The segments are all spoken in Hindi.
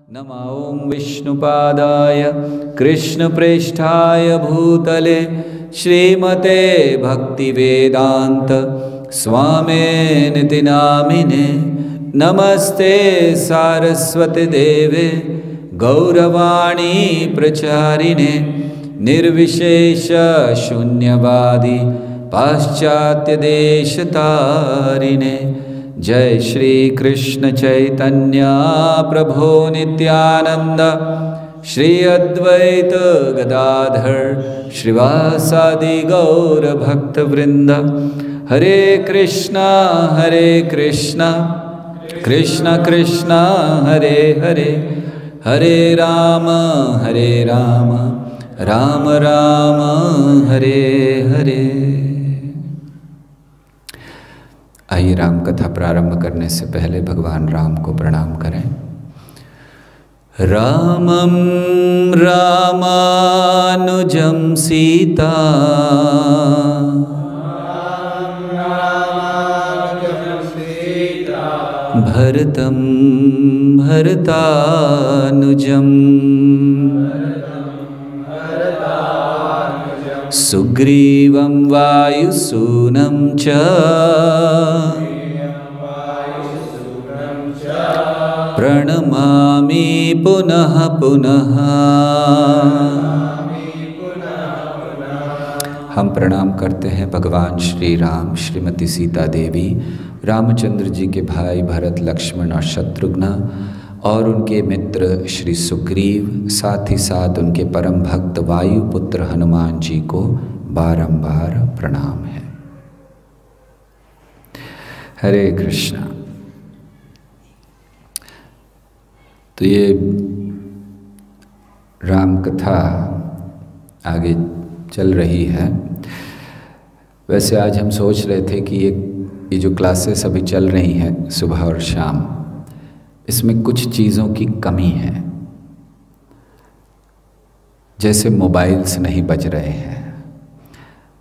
नमो विष्णुपादाय कृष्णप्रेष्ठाय भूतले श्रीमते भक्तिवेदांत स्वामिनिति नामिने। नमस्ते सारस्वती देवे गौरवाणी प्रचारिणे निर्विशेष शून्यवादी पाश्चात्य देशतारिणे। जय श्री कृष्ण चैतन्य प्रभो नित्यानंद श्री अद्वैत गदाधर श्रीवासादि गौर भक्त वृंद। हरे कृष्णा कृष्ण कृष्ण हरे हरे, हरे राम राम राम हरे हरे। आइए राम कथा प्रारंभ करने से पहले भगवान राम को प्रणाम करें। रामं रामानुजं सीता भरतं भरतानुजं सुग्रीवं वायुसूनं च प्रणमामि पुनः पुनः। हम प्रणाम करते हैं भगवान श्री राम, श्रीमती सीता देवी, रामचंद्र जी के भाई भरत, लक्ष्मण और शत्रुघ्न और उनके मित्र श्री सुग्रीव, साथ ही साथ उनके परम भक्त वायुपुत्र हनुमान जी को बारंबार प्रणाम है। हरे कृष्णा। तो ये राम कथा आगे चल रही है। वैसे आज हम सोच रहे थे कि ये जो क्लासेस अभी चल रही हैं सुबह और शाम, इसमें कुछ चीज़ों की कमी है। जैसे मोबाइल्स नहीं बज रहे हैं,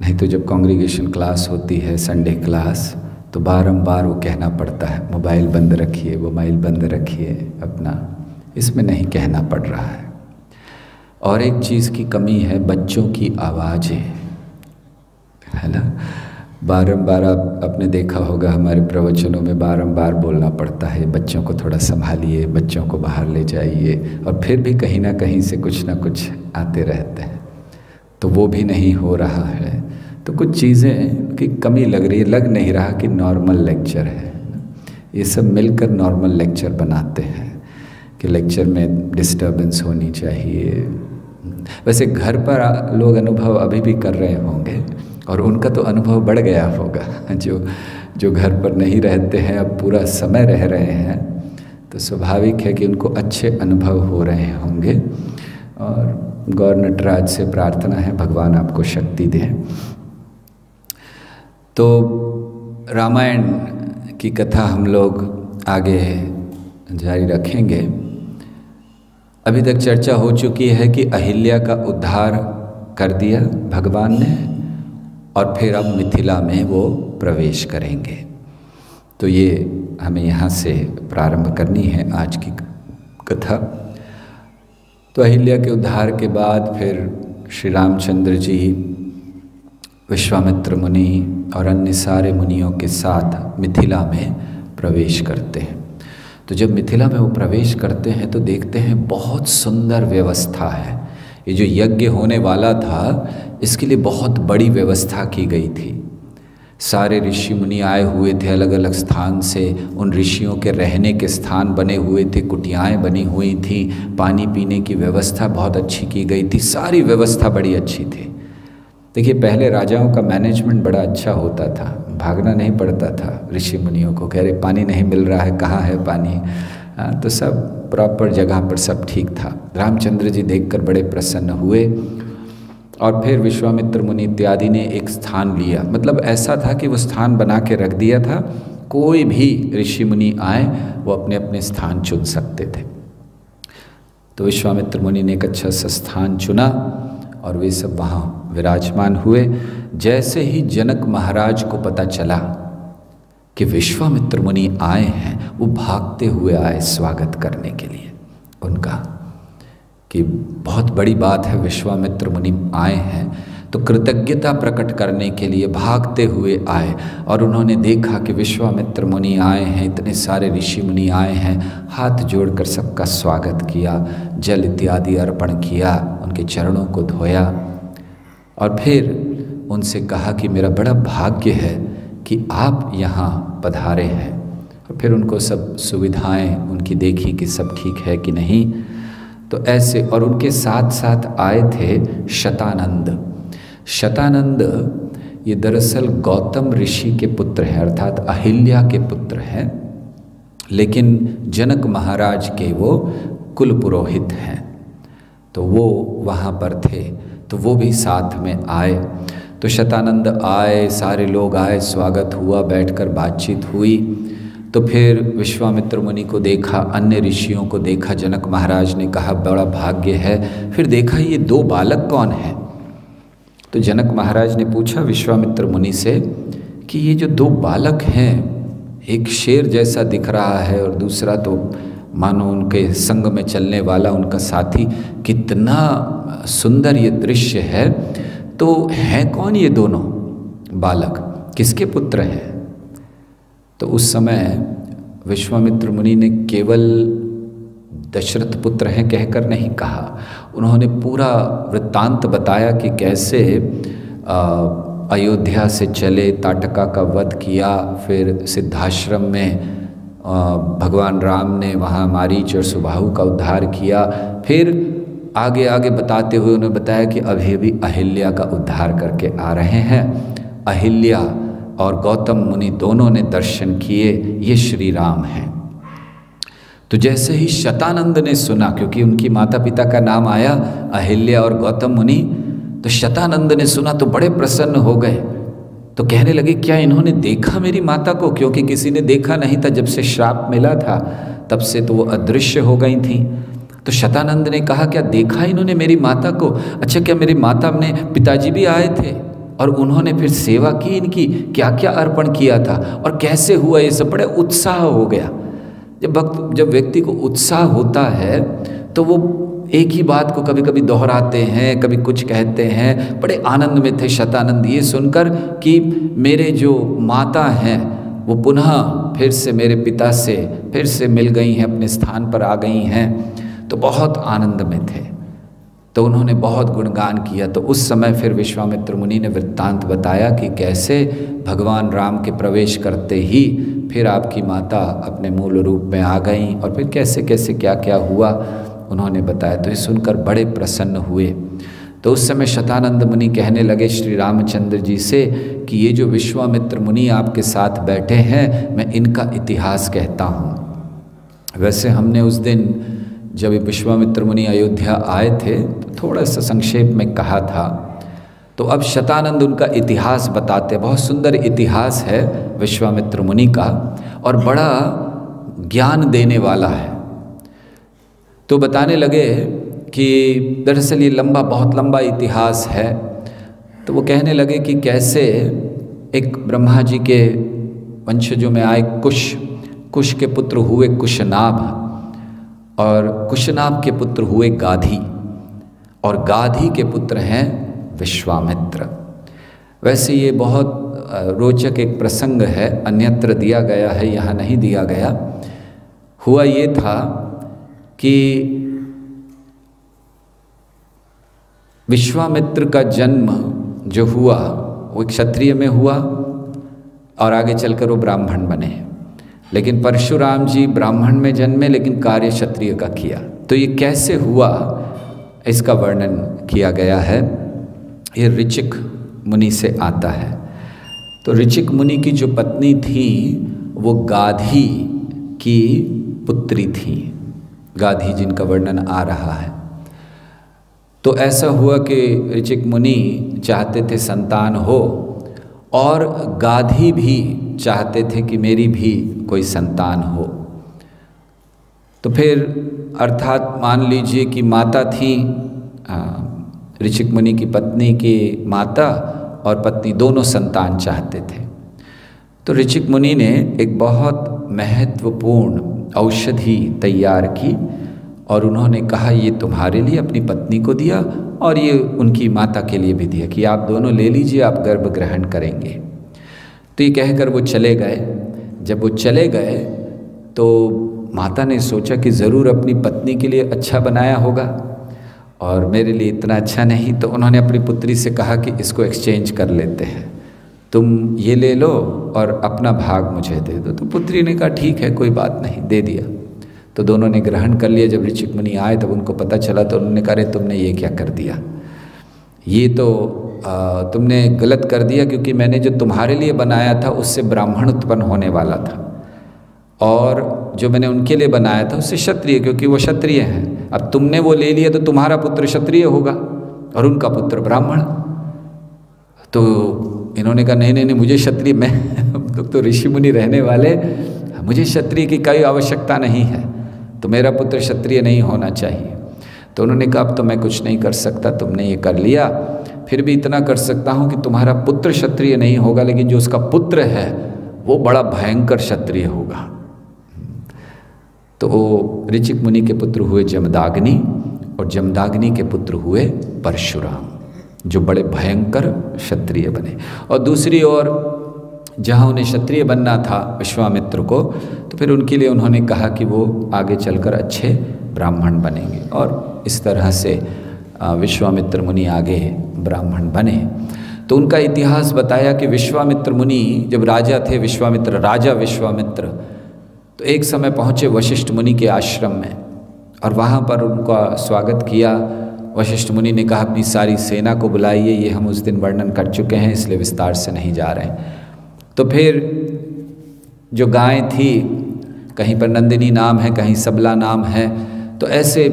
नहीं तो जब कॉन्ग्रीगेशन क्लास होती है, संडे क्लास, तो बारंबार वो कहना पड़ता है मोबाइल बंद रखिए, मोबाइल बंद रखिए अपना। इसमें नहीं कहना पड़ रहा है। और एक चीज़ की कमी है, बच्चों की आवाज़ें, है ना। बारंबार आपने देखा होगा हमारे प्रवचनों में बारंबार बोलना पड़ता है बच्चों को थोड़ा संभालिए, बच्चों को बाहर ले जाइए, और फिर भी कहीं ना कहीं से कुछ ना कुछ आते रहते हैं, तो वो भी नहीं हो रहा है। तो कुछ चीज़ें की कमी लग रही है, लग नहीं रहा कि नॉर्मल लेक्चर है। ये सब मिलकर नॉर्मल लेक्चर बनाते हैं कि लेक्चर में डिस्टर्बेंस होनी चाहिए। वैसे घर पर लोग अनुभव अभी भी कर रहे होंगे और उनका तो अनुभव बढ़ गया होगा। जो घर पर नहीं रहते हैं, अब पूरा समय रह रहे हैं, तो स्वाभाविक है कि उनको अच्छे अनुभव हो रहे होंगे। और गौर नटराज से प्रार्थना है भगवान आपको शक्ति दें। तो रामायण की कथा हम लोग आगे जारी रखेंगे। अभी तक चर्चा हो चुकी है कि अहिल्या का उद्धार कर दिया भगवान ने, और फिर अब मिथिला में वो प्रवेश करेंगे। तो ये हमें यहाँ से प्रारंभ करनी है आज की कथा। तो अहिल्या के उद्धार के बाद फिर श्री रामचंद्र जी विश्वामित्र मुनि और अन्य सारे मुनियों के साथ मिथिला में प्रवेश करते हैं। तो जब मिथिला में वो प्रवेश करते हैं तो देखते हैं बहुत सुंदर व्यवस्था है। ये जो यज्ञ होने वाला था, इसके लिए बहुत बड़ी व्यवस्था की गई थी। सारे ऋषि मुनि आए हुए थे अलग अलग स्थान से, उन ऋषियों के रहने के स्थान बने हुए थे, कुटियाएं बनी हुई थी, पानी पीने की व्यवस्था बहुत अच्छी की गई थी, सारी व्यवस्था बड़ी अच्छी थी। देखिए पहले राजाओं का मैनेजमेंट बड़ा अच्छा होता था, भागना नहीं पड़ता था ऋषि मुनियों को, कह रहे पानी नहीं मिल रहा है, कहाँ है पानी। तो सब प्रॉपर जगह पर सब ठीक था। रामचंद्र जी देखकर बड़े प्रसन्न हुए और फिर विश्वामित्र मुनि इत्यादि ने एक स्थान लिया। मतलब ऐसा था कि वो स्थान बना के रख दिया था, कोई भी ऋषि मुनि आए वो अपने अपने स्थान चुन सकते थे। तो विश्वामित्र मुनि ने एक अच्छा सा स्थान चुना और वे सब वहाँ विराजमान हुए। जैसे ही जनक महाराज को पता चला कि विश्वामित्र मुनि आए हैं, वो भागते हुए आए स्वागत करने के लिए। उनका कि बहुत बड़ी बात है, विश्वामित्र मुनि आए हैं, तो कृतज्ञता प्रकट करने के लिए भागते हुए आए। और उन्होंने देखा कि विश्वामित्र मुनि आए हैं, इतने सारे ऋषि मुनि आए हैं, हाथ जोड़कर सबका स्वागत किया, जल इत्यादि अर्पण किया, उनके चरणों को धोया और फिर उनसे कहा कि मेरा बड़ा भाग्य है कि आप यहाँ पधारे हैं। और फिर उनको सब सुविधाएं उनकी देखी कि सब ठीक है कि नहीं। तो ऐसे, और उनके साथ साथ आए थे शतानंद। शतानंद ये दरअसल गौतम ऋषि के पुत्र हैं, अर्थात अहिल्या के पुत्र हैं, लेकिन जनक महाराज के वो कुल पुरोहित हैं। तो वो वहाँ पर थे, तो वो भी साथ में आए। तो शतानंद आए, सारे लोग आए, स्वागत हुआ, बैठकर बातचीत हुई। तो फिर विश्वामित्र मुनि को देखा, अन्य ऋषियों को देखा, जनक महाराज ने कहा बड़ा भाग्य है। फिर देखा ये दो बालक कौन हैं। तो जनक महाराज ने पूछा विश्वामित्र मुनि से कि ये जो दो बालक हैं, एक शेर जैसा दिख रहा है और दूसरा तो मानो उनके संग में चलने वाला उनका साथी, कितना सुंदर ये दृश्य है। तो हैं कौन ये दोनों बालक, किसके पुत्र हैं? तो उस समय विश्वामित्र मुनि ने केवल दशरथ पुत्र हैं कहकर नहीं कहा, उन्होंने पूरा वृत्तांत बताया कि कैसे अयोध्या से चले, ताटका का वध किया, फिर सिद्धाश्रम में भगवान राम ने वहाँ मारीच और सुबाहु का उद्धार किया। फिर आगे आगे बताते हुए उन्होंने बताया कि अभी भी अहिल्या का उद्धार करके आ रहे हैं। अहिल्या और गौतम मुनि दोनों ने दर्शन किए, ये श्री राम हैं। तो जैसे ही शतानंद ने सुना, क्योंकि उनकी माता पिता का नाम आया अहिल्या और गौतम मुनि, तो शतानंद ने सुना तो बड़े प्रसन्न हो गए। तो कहने लगे क्या इन्होंने देखा मेरी माता को, क्योंकि किसी ने देखा नहीं था, जब से श्राप मिला था तब से तो वो अदृश्य हो गई थी। तो शतानंद ने कहा क्या देखा इन्होंने मेरी माता को? अच्छा, क्या मेरी माता ने पिताजी भी आए थे और उन्होंने फिर सेवा की इनकी, क्या क्या अर्पण किया था और कैसे हुआ ये सब? बड़े उत्साह हो गया। जब व्यक्ति को उत्साह होता है तो वो एक ही बात को कभी कभी दोहराते हैं, कभी कुछ कहते हैं। बड़े आनंद में थे शतानंद ये सुनकर कि मेरे जो माता हैं वो पुनः फिर से मेरे पिता से फिर से मिल गई हैं, अपने स्थान पर आ गई हैं। तो बहुत आनंद में थे, तो उन्होंने बहुत गुणगान किया। तो उस समय फिर विश्वामित्र मुनि ने वृत्तांत बताया कि कैसे भगवान राम के प्रवेश करते ही फिर आपकी माता अपने मूल रूप में आ गईं और फिर कैसे कैसे क्या क्या हुआ उन्होंने बताया। तो ये सुनकर बड़े प्रसन्न हुए। तो उस समय शतानंद मुनि कहने लगे श्री रामचंद्र जी से कि ये जो विश्वामित्र मुनि आपके साथ बैठे हैं, मैं इनका इतिहास कहता हूँ। वैसे हमने उस दिन जब विश्वामित्र मुनि अयोध्या आए थे तो थोड़ा सा संक्षेप में कहा था, तो अब शतानंद उनका इतिहास बताते। बहुत सुंदर इतिहास है विश्वामित्र मुनि का और बड़ा ज्ञान देने वाला है। तो बताने लगे कि दरअसल ये बहुत लंबा इतिहास है। तो वो कहने लगे कि कैसे एक ब्रह्मा जी के वंशजों में आए कुश के पुत्र हुए कुशनाभ, और कुशनाभ के पुत्र हुए गाधी, और गाधी के पुत्र हैं विश्वामित्र। वैसे ये बहुत रोचक एक प्रसंग है, अन्यत्र दिया गया है, यहाँ नहीं दिया गया। हुआ ये था कि विश्वामित्र का जन्म जो हुआ वो क्षत्रिय में हुआ और आगे चलकर वो ब्राह्मण बने। लेकिन परशुराम जी ब्राह्मण में जन्मे लेकिन कार्य क्षत्रिय का किया। तो ये कैसे हुआ इसका वर्णन किया गया है। ये ऋचिक मुनि से आता है। तो ऋचिक मुनि की जो पत्नी थी वो गाधी की पुत्री थी, गाधी जिनका वर्णन आ रहा है। तो ऐसा हुआ कि ऋचिक मुनि चाहते थे संतान हो और गाधी भी चाहते थे कि मेरी भी कोई संतान हो। तो फिर अर्थात मान लीजिए कि माता थी, ऋचिक मुनि की पत्नी की माता और पत्नी दोनों संतान चाहते थे। तो ऋचिक मुनि ने एक बहुत महत्वपूर्ण औषधि तैयार की और उन्होंने कहा ये तुम्हारे लिए अपनी पत्नी को दिया और ये उनकी माता के लिए भी दिया कि आप दोनों ले लीजिए, आप गर्भ ग्रहण करेंगे। तो ये कहकर वो चले गए। जब वो चले गए तो माता ने सोचा कि ज़रूर अपनी पत्नी के लिए अच्छा बनाया होगा और मेरे लिए इतना अच्छा नहीं। तो उन्होंने अपनी पुत्री से कहा कि इसको एक्सचेंज कर लेते हैं, तुम ये ले लो और अपना भाग मुझे दे दो। तो पुत्री ने कहा ठीक है, कोई बात नहीं, दे दिया। तो दोनों ने ग्रहण कर लिया। जब ऋषिक मुनि आए तब उनको पता चला तो उन्होंने कहा, अरे तुमने ये क्या कर दिया, ये तो तुमने गलत कर दिया, क्योंकि मैंने जो तुम्हारे लिए बनाया था उससे ब्राह्मण उत्पन्न होने वाला था, और जो मैंने उनके लिए बनाया था उससे क्षत्रिय, क्योंकि वो क्षत्रिय हैं। अब तुमने वो ले लिया तो तुम्हारा पुत्र क्षत्रिय होगा और उनका पुत्र ब्राह्मण। तो इन्होंने कहा नहीं नहीं नहीं, मुझे क्षत्रिय, मैं तो ऋषि मुनि रहने वाले, मुझे क्षत्रिय की कोई आवश्यकता नहीं है, तो मेरा पुत्र क्षत्रिय नहीं होना चाहिए। तो उन्होंने कहा अब तो मैं कुछ नहीं कर सकता, तुमने ये कर लिया, फिर भी इतना कर सकता हूँ कि तुम्हारा पुत्र क्षत्रिय नहीं होगा, लेकिन जो उसका पुत्र है वो बड़ा भयंकर क्षत्रिय होगा। तो ऋचिक मुनि के पुत्र हुए जमदाग्नि, और जमदाग्नि के पुत्र हुए परशुराम, जो बड़े भयंकर क्षत्रिय बने। और दूसरी ओर जहाँ उन्हें क्षत्रिय बनना था विश्वामित्र को, तो फिर उनके लिए उन्होंने कहा कि वो आगे चलकर अच्छे ब्राह्मण बनेंगे, और इस तरह से विश्वामित्र मुनि आगे ब्राह्मण बने। तो उनका इतिहास बताया कि विश्वामित्र मुनि जब राजा थे, राजा विश्वामित्र, तो एक समय पहुँचे वशिष्ठ मुनि के आश्रम में, और वहाँ पर उनका स्वागत किया। वशिष्ठ मुनि ने कहा अपनी सारी सेना को बुलाइए, ये हम उस दिन वर्णन कर चुके हैं, इसलिए विस्तार से नहीं जा रहे हैं। तो फिर जो गाय थी, कहीं पर नंदिनी नाम है, कहीं सबला नाम है, तो ऐसे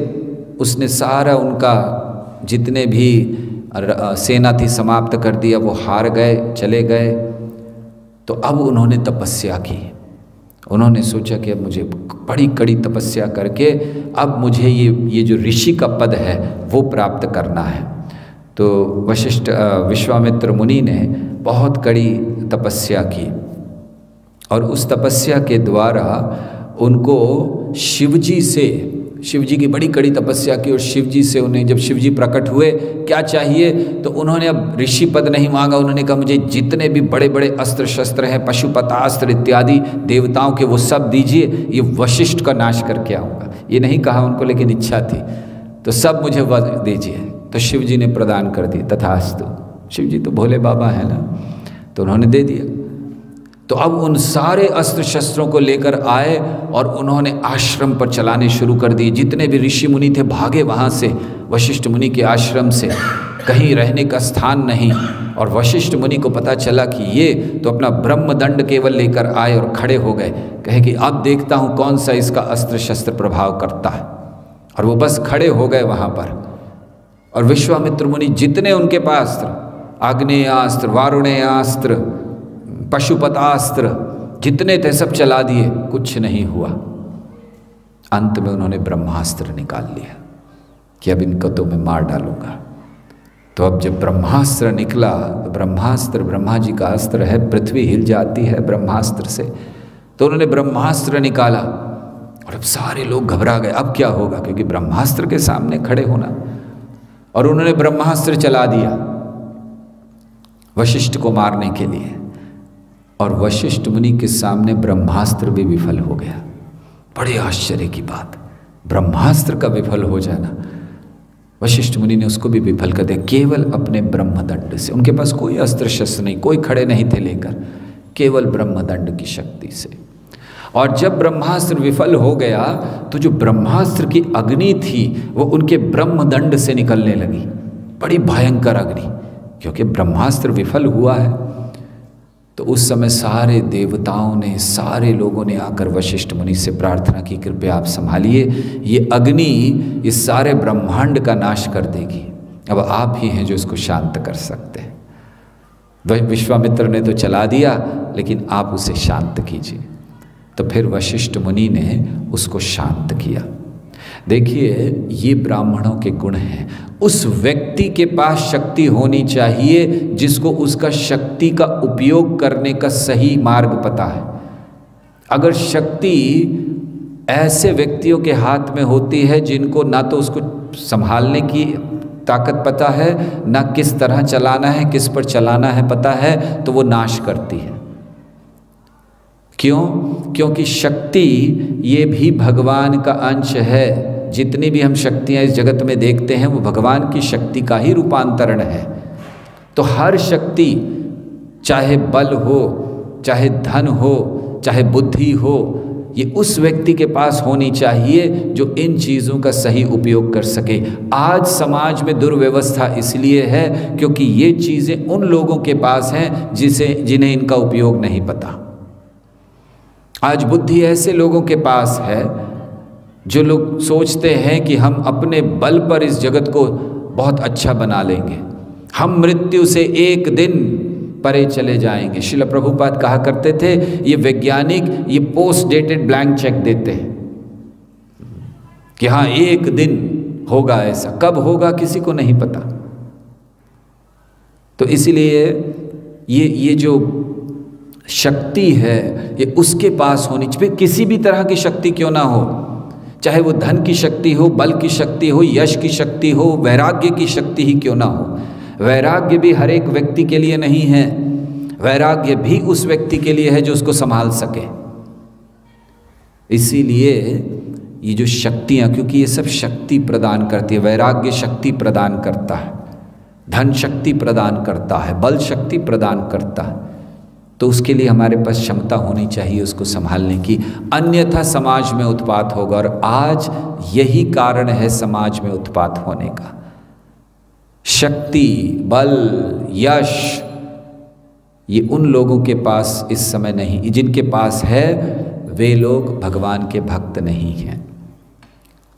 उसने सारा उनका जितने भी सेना थी समाप्त कर दिया। वो हार गए, चले गए। तो अब उन्होंने तपस्या की। उन्होंने सोचा कि अब मुझे बड़ी कड़ी तपस्या करके अब मुझे ये जो ऋषि का पद है वो प्राप्त करना है। तो विश्वामित्र मुनि ने बहुत कड़ी तपस्या की, और उस तपस्या के द्वारा उनको शिवजी की बड़ी कड़ी तपस्या की, और शिवजी से उन्हें, जब शिवजी प्रकट हुए, क्या चाहिए, तो उन्होंने अब ऋषि पद नहीं मांगा। उन्होंने कहा मुझे जितने भी बड़े बड़े अस्त्र शस्त्र हैं, पशुपतास्त्र इत्यादि देवताओं के, वो सब दीजिए, ये वशिष्ठ का नाश करके आऊँगा। ये नहीं कहा उनको, लेकिन इच्छा थी, तो सब मुझे दीजिए। तो शिवजी ने प्रदान कर दी, तथास्तु। शिवजी तो भोले बाबा है ना, तो उन्होंने दे दिया। तो अब उन सारे अस्त्र शस्त्रों को लेकर आए और उन्होंने आश्रम पर चलाने शुरू कर दिए। जितने भी ऋषि मुनि थे भागे वहाँ से, वशिष्ठ मुनि के आश्रम से, कहीं रहने का स्थान नहीं। और वशिष्ठ मुनि को पता चला कि ये तो अपना ब्रह्मदंड केवल लेकर आए और खड़े हो गए, कहे कि अब देखता हूँ कौन सा इसका अस्त्र शस्त्र प्रभाव करता है। और वो बस खड़े हो गए वहाँ पर, और विश्वामित्र मुनि जितने उनके पास आग्नेयास्त्र, वारुणेयास्त्र, पशुपतास्त्र जितने थे सब चला दिए, कुछ नहीं हुआ। अंत में उन्होंने ब्रह्मास्त्र निकाल लिया कि अब इनको तो मैं मार डालूंगा। तो अब जब ब्रह्मास्त्र निकला, तो ब्रह्मास्त्र ब्रह्मा जी का अस्त्र है, पृथ्वी हिल जाती है ब्रह्मास्त्र से। तो उन्होंने ब्रह्मास्त्र निकाला और अब सारे लोग घबरा गए, अब क्या होगा, क्योंकि ब्रह्मास्त्र के सामने खड़े होना। और उन्होंने ब्रह्मास्त्र चला दिया वशिष्ठ को मारने के लिए, और वशिष्ठ मुनि के सामने ब्रह्मास्त्र भी विफल हो गया। बड़े आश्चर्य की बात, ब्रह्मास्त्र का विफल हो जाना। वशिष्ठ मुनि ने उसको भी विफल कर दिया, केवल अपने ब्रह्मदंड से। उनके पास कोई अस्त्र शस्त्र नहीं, कोई खड़े नहीं थे लेकर, केवल ब्रह्मदंड की शक्ति से। और जब ब्रह्मास्त्र विफल हो गया, तो जो ब्रह्मास्त्र की अग्नि थी वो उनके ब्रह्मदंड से निकलने लगी, बड़ी भयंकर अग्नि, क्योंकि ब्रह्मास्त्र विफल हुआ है। तो उस समय सारे देवताओं ने, सारे लोगों ने आकर वशिष्ठ मुनि से प्रार्थना की, कृपया आप संभालिए, ये अग्नि इस सारे ब्रह्मांड का नाश कर देगी, अब आप ही हैं जो इसको शांत कर सकते हैं। विश्वामित्र ने तो चला दिया, लेकिन आप उसे शांत कीजिए। तो फिर वशिष्ठ मुनि ने उसको शांत किया। देखिए, ये ब्राह्मणों के गुण हैं। उस व्यक्ति के पास शक्ति होनी चाहिए जिसको उसका शक्ति का उपयोग करने का सही मार्ग पता है। अगर शक्ति ऐसे व्यक्तियों के हाथ में होती है जिनको ना तो उसको संभालने की ताकत पता है, ना किस तरह चलाना है, किस पर चलाना है पता है, तो वो नाश करती है। क्यों? क्योंकि शक्ति ये भी भगवान का अंश है। जितनी भी हम शक्तियाँ इस जगत में देखते हैं वो भगवान की शक्ति का ही रूपांतरण है। तो हर शक्ति, चाहे बल हो, चाहे धन हो, चाहे बुद्धि हो, ये उस व्यक्ति के पास होनी चाहिए जो इन चीज़ों का सही उपयोग कर सके। आज समाज में दुर्व्यवस्था इसलिए है क्योंकि ये चीज़ें उन लोगों के पास हैं जिन्हें इनका उपयोग नहीं पता। आज बुद्धि ऐसे लोगों के पास है जो लोग सोचते हैं कि हम अपने बल पर इस जगत को बहुत अच्छा बना लेंगे, हम मृत्यु से एक दिन परे चले जाएंगे। श्रील प्रभुपाद कहा करते थे, ये वैज्ञानिक ये पोस्ट डेटेड ब्लैंक चेक देते हैं कि हाँ एक दिन होगा, ऐसा कब होगा किसी को नहीं पता। तो इसीलिए ये जो शक्ति है ये उसके पास होनी चाहिए, किसी भी तरह की शक्ति क्यों ना हो, चाहे वो धन की शक्ति हो, बल की शक्ति हो, यश की शक्ति हो, वैराग्य की शक्ति ही क्यों ना हो। वैराग्य भी हर एक व्यक्ति के लिए नहीं है, वैराग्य भी उस व्यक्ति के लिए है जो उसको संभाल सके। इसीलिए ये जो शक्तियाँ, क्योंकि ये सब शक्ति प्रदान करती है, वैराग्य शक्ति प्रदान करता है, धन शक्ति प्रदान करता है, बल शक्ति प्रदान करता है, तो उसके लिए हमारे पास क्षमता होनी चाहिए उसको संभालने की, अन्यथा समाज में उत्पात होगा। और आज यही कारण है समाज में उत्पात होने का। शक्ति, बल, यश ये उन लोगों के पास इस समय नहीं, जिनके पास है वे लोग भगवान के भक्त नहीं हैं।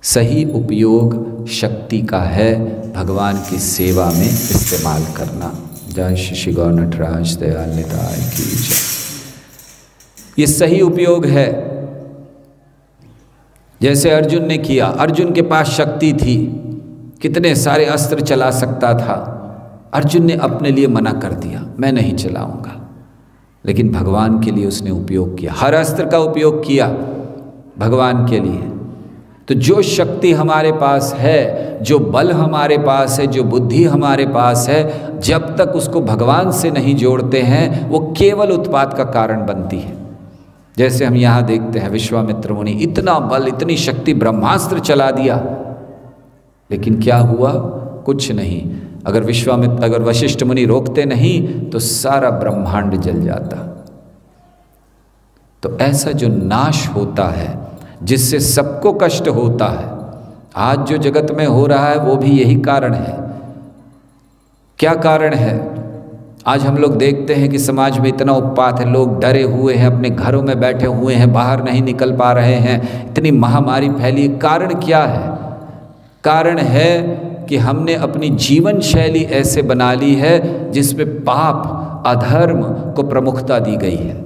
सही उपयोग शक्ति का है भगवान की सेवा में इस्तेमाल करना। जय श्री गौर नटराज दयाल निताय की जय। ये सही उपयोग है। जैसे अर्जुन ने किया, अर्जुन के पास शक्ति थी, कितने सारे अस्त्र चला सकता था, अर्जुन ने अपने लिए मना कर दिया, मैं नहीं चलाऊंगा, लेकिन भगवान के लिए उसने उपयोग किया, हर अस्त्र का उपयोग किया भगवान के लिए। तो जो शक्ति हमारे पास है, जो बल हमारे पास है, जो बुद्धि हमारे पास है, जब तक उसको भगवान से नहीं जोड़ते हैं वो केवल उत्पात का कारण बनती है। जैसे हम यहाँ देखते हैं विश्वामित्र मुनि, इतना बल, इतनी शक्ति, ब्रह्मास्त्र चला दिया, लेकिन क्या हुआ? कुछ नहीं। अगर वशिष्ठ मुनि रोकते नहीं तो सारा ब्रह्मांड जल जाता। तो ऐसा जो नाश होता है जिससे सबको कष्ट होता है, आज जो जगत में हो रहा है वो भी यही कारण है। क्या कारण है? आज हम लोग देखते हैं कि समाज में इतना उत्पात है, लोग डरे हुए हैं, अपने घरों में बैठे हुए हैं, बाहर नहीं निकल पा रहे हैं, इतनी महामारी फैली। कारण क्या है? कारण है कि हमने अपनी जीवन शैली ऐसे बना ली है जिसमें पाप, अधर्म को प्रमुखता दी गई है।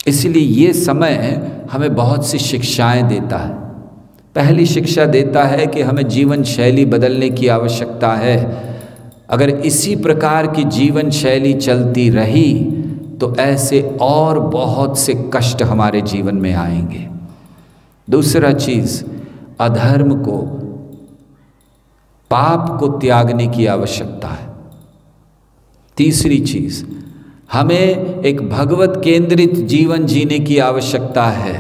इसलिए ये समय हमें बहुत सी शिक्षाएं देता है। पहली शिक्षा देता है कि हमें जीवन शैली बदलने की आवश्यकता है। अगर इसी प्रकार की जीवन शैली चलती रही तो ऐसे और बहुत से कष्ट हमारे जीवन में आएंगे। दूसरा चीज़, अधर्म को, पाप को त्यागने की आवश्यकता है। तीसरी चीज़, हमें एक भगवत केंद्रित जीवन जीने की आवश्यकता है।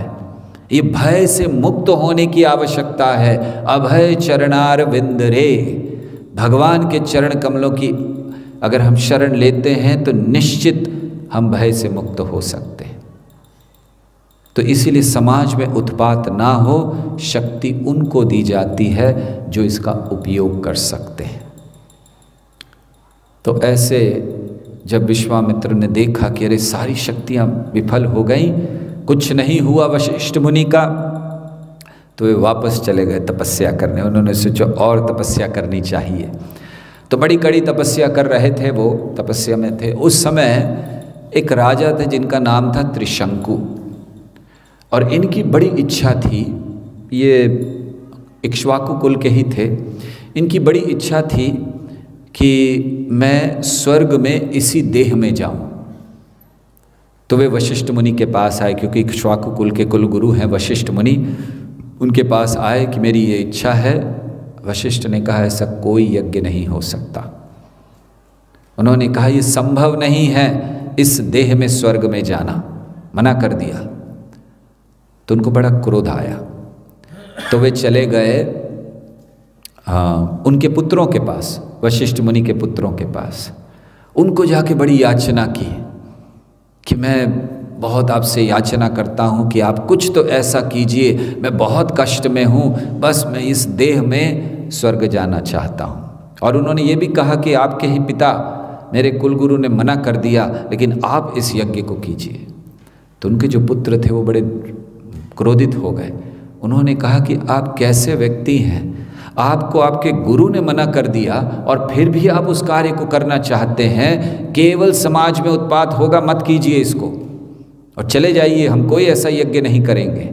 ये भय से मुक्त होने की आवश्यकता है। अभय चरणार विंद रे, भगवान के चरण कमलों की अगर हम शरण लेते हैं तो निश्चित हम भय से मुक्त हो सकते हैं। तो इसीलिए समाज में उत्पात ना हो, शक्ति उनको दी जाती है जो इसका उपयोग कर सकते हैं। तो ऐसे जब विश्वामित्र ने देखा कि अरे सारी शक्तियाँ विफल हो गई, कुछ नहीं हुआ वशिष्ठ मुनि का, तो वे वापस चले गए तपस्या करने। उन्होंने सोचा और तपस्या करनी चाहिए, तो बड़ी कड़ी तपस्या कर रहे थे, वो तपस्या में थे। उस समय एक राजा थे जिनका नाम था त्रिशंकु, और इनकी बड़ी इच्छा थी, ये इक्ष्वाकु कुल के ही थे, इनकी बड़ी इच्छा थी कि मैं स्वर्ग में इसी देह में जाऊं। तो वे वशिष्ठ मुनि के पास आए, क्योंकि इक्ष्वाकु कुल के कुल गुरु हैं वशिष्ठ मुनि। उनके पास आए कि मेरी ये इच्छा है। वशिष्ठ ने कहा ऐसा कोई यज्ञ नहीं हो सकता। उन्होंने कहा ये संभव नहीं है इस देह में स्वर्ग में जाना, मना कर दिया। तो उनको बड़ा क्रोध आया, तो वे चले गए उनके पुत्रों के पास, वशिष्ठ मुनि के पुत्रों के पास। उनको जाके बड़ी याचना की कि मैं बहुत आपसे याचना करता हूँ कि आप कुछ तो ऐसा कीजिए, मैं बहुत कष्ट में हूँ, बस मैं इस देह में स्वर्ग जाना चाहता हूँ। और उन्होंने ये भी कहा कि आपके ही पिता मेरे कुलगुरु ने मना कर दिया, लेकिन आप इस यज्ञ को कीजिए। तो उनके जो पुत्र थे वो बड़े क्रोधित हो गए। उन्होंने कहा कि आप कैसे व्यक्ति हैं, आपको आपके गुरु ने मना कर दिया और फिर भी आप उस कार्य को करना चाहते हैं। केवल समाज में उत्पात होगा, मत कीजिए इसको और चले जाइए, हम कोई ऐसा यज्ञ नहीं करेंगे।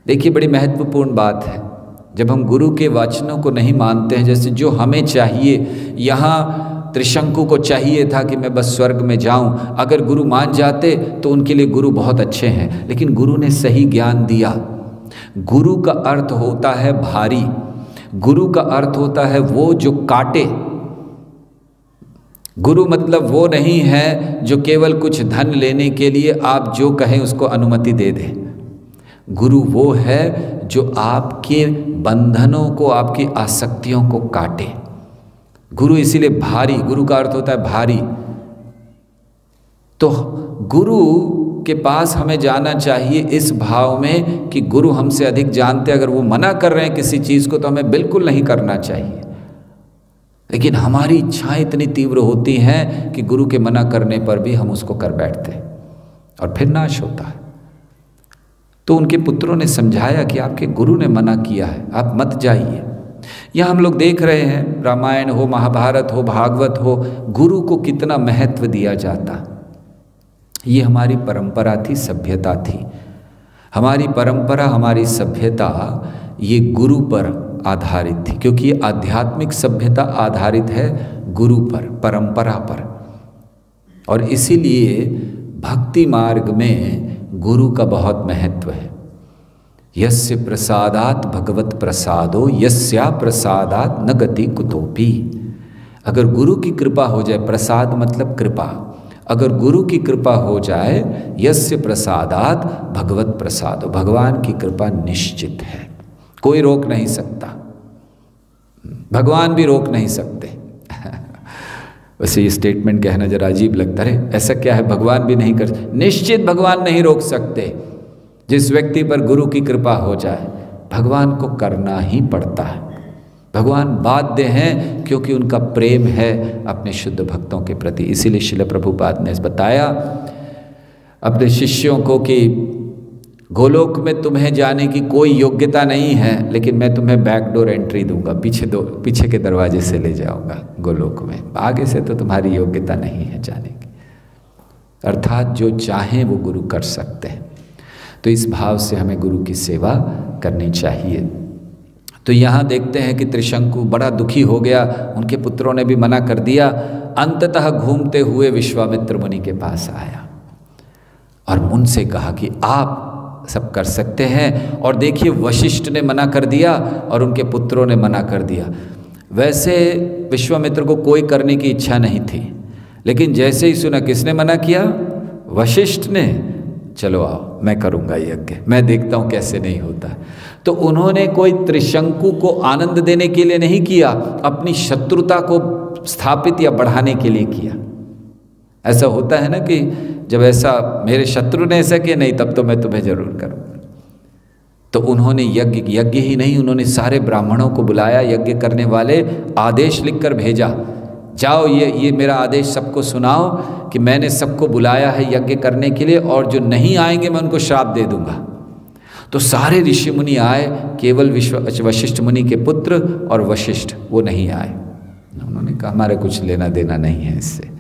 देखिए बड़ी महत्वपूर्ण बात है, जब हम गुरु के वचनों को नहीं मानते हैं, जैसे जो हमें चाहिए, यहाँ त्रिशंकु को चाहिए था कि मैं बस स्वर्ग में जाऊं, अगर गुरु मान जाते तो उनके लिए गुरु बहुत अच्छे हैं, लेकिन गुरु ने सही ज्ञान दिया। गुरु का अर्थ होता है भारी, गुरु का अर्थ होता है वो जो काटे। गुरु मतलब वो नहीं है जो केवल कुछ धन लेने के लिए आप जो कहें उसको अनुमति दे दे। गुरु वो है जो आपके बंधनों को, आपकी आसक्तियों को काटे। गुरु इसीलिए भारी, गुरु का अर्थ होता है भारी। तो गुरु के पास हमें जाना चाहिए इस भाव में कि गुरु हमसे अधिक जानते। अगर वो मना कर रहे हैं किसी चीज़ को तो हमें बिल्कुल नहीं करना चाहिए, लेकिन हमारी इच्छाएं इतनी तीव्र होती हैं कि गुरु के मना करने पर भी हम उसको कर बैठते हैं और फिर नाश होता है। तो उनके पुत्रों ने समझाया कि आपके गुरु ने मना किया है, आप मत जाइए। यह हम लोग देख रहे हैं, रामायण हो, महाभारत हो, भागवत हो, गुरु को कितना महत्व दिया जाता। ये हमारी परंपरा थी, सभ्यता थी। हमारी परंपरा, हमारी सभ्यता ये गुरु पर आधारित थी, क्योंकि ये आध्यात्मिक सभ्यता आधारित है गुरु पर, परंपरा पर। और इसीलिए भक्ति मार्ग में गुरु का बहुत महत्व है। यस्य प्रसादात भगवत प्रसादो यस्या प्रसादात न गति कुतोपि। अगर गुरु की कृपा हो जाए, प्रसाद मतलब कृपा, अगर गुरु की कृपा हो जाए, यस्य प्रसादात भगवत प्रसादो, भगवान की कृपा निश्चित है, कोई रोक नहीं सकता, भगवान भी रोक नहीं सकते। वैसे ये स्टेटमेंट कहना जरा अजीब लगता है, ऐसा क्या है, भगवान भी नहीं कर, निश्चित भगवान नहीं रोक सकते। जिस व्यक्ति पर गुरु की कृपा हो जाए, भगवान को करना ही पड़ता है। भगवान बाध्य हैं, क्योंकि उनका प्रेम है अपने शुद्ध भक्तों के प्रति। इसीलिए श्रील प्रभुपाद ने बताया अपने शिष्यों को कि गोलोक में तुम्हें जाने की कोई योग्यता नहीं है, लेकिन मैं तुम्हें बैकडोर एंट्री दूंगा, पीछे के दरवाजे से ले जाऊंगा गोलोक में, आगे से तो तुम्हारी योग्यता नहीं है जाने की। अर्थात जो चाहें वो गुरु कर सकते हैं। तो इस भाव से हमें गुरु की सेवा करनी चाहिए। तो यहाँ देखते हैं कि त्रिशंकु बड़ा दुखी हो गया, उनके पुत्रों ने भी मना कर दिया। अंततः घूमते हुए विश्वामित्र मुनि के पास आया और उनसे कहा कि आप सब कर सकते हैं। और देखिए वशिष्ठ ने मना कर दिया और उनके पुत्रों ने मना कर दिया। वैसे विश्वामित्र को कोई करने की इच्छा नहीं थी, लेकिन जैसे ही सुना किसने मना किया, वशिष्ठ ने, चलो आओ मैं करूँगा यज्ञ, मैं देखता हूँ कैसे नहीं होता। तो उन्होंने कोई त्रिशंकु को आनंद देने के लिए नहीं किया, अपनी शत्रुता को स्थापित या बढ़ाने के लिए किया। ऐसा होता है ना कि जब ऐसा मेरे शत्रु ने ऐसा किया, नहीं तब तो मैं तुम्हें जरूर करूँगा। तो उन्होंने यज्ञ ही नहीं, उन्होंने सारे ब्राह्मणों को बुलाया, यज्ञ करने वाले, आदेश लिखकर भेजा, जाओ ये मेरा आदेश सबको सुनाओ कि मैंने सबको बुलाया है यज्ञ करने के लिए, और जो नहीं आएंगे मैं उनको श्राप दे दूंगा। तो सारे ऋषि मुनि आए, केवल वशिष्ठ मुनि के पुत्र और वशिष्ठ वो नहीं आए। उन्होंने कहा हमारे कुछ लेना देना नहीं है इससे।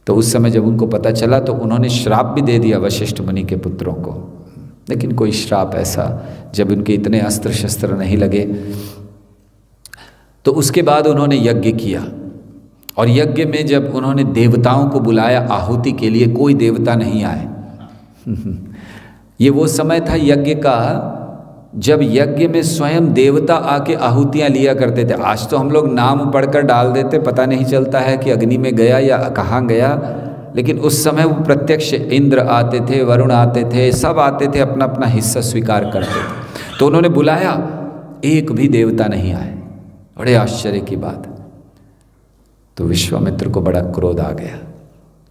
तो उस समय जब उनको पता चला तो उन्होंने श्राप भी दे दिया वशिष्ठ मुनि के पुत्रों को, लेकिन कोई श्राप ऐसा, जब उनके इतने अस्त्र शस्त्र नहीं लगे। तो उसके बाद उन्होंने यज्ञ किया और यज्ञ में जब उन्होंने देवताओं को बुलाया आहुति के लिए, कोई देवता नहीं आए। ये वो समय था यज्ञ का जब यज्ञ में स्वयं देवता आके आहुतियाँ लिया करते थे। आज तो हम लोग नाम पढ़कर डाल देते, पता नहीं चलता है कि अग्नि में गया या कहाँ गया, लेकिन उस समय वो प्रत्यक्ष इंद्र आते थे, वरुण आते थे, सब आते थे, अपना अपना हिस्सा स्वीकार करते थे। तो उन्होंने बुलाया, एक भी देवता नहीं आए। बड़े आश्चर्य की बात। तो विश्वामित्र को बड़ा क्रोध आ गया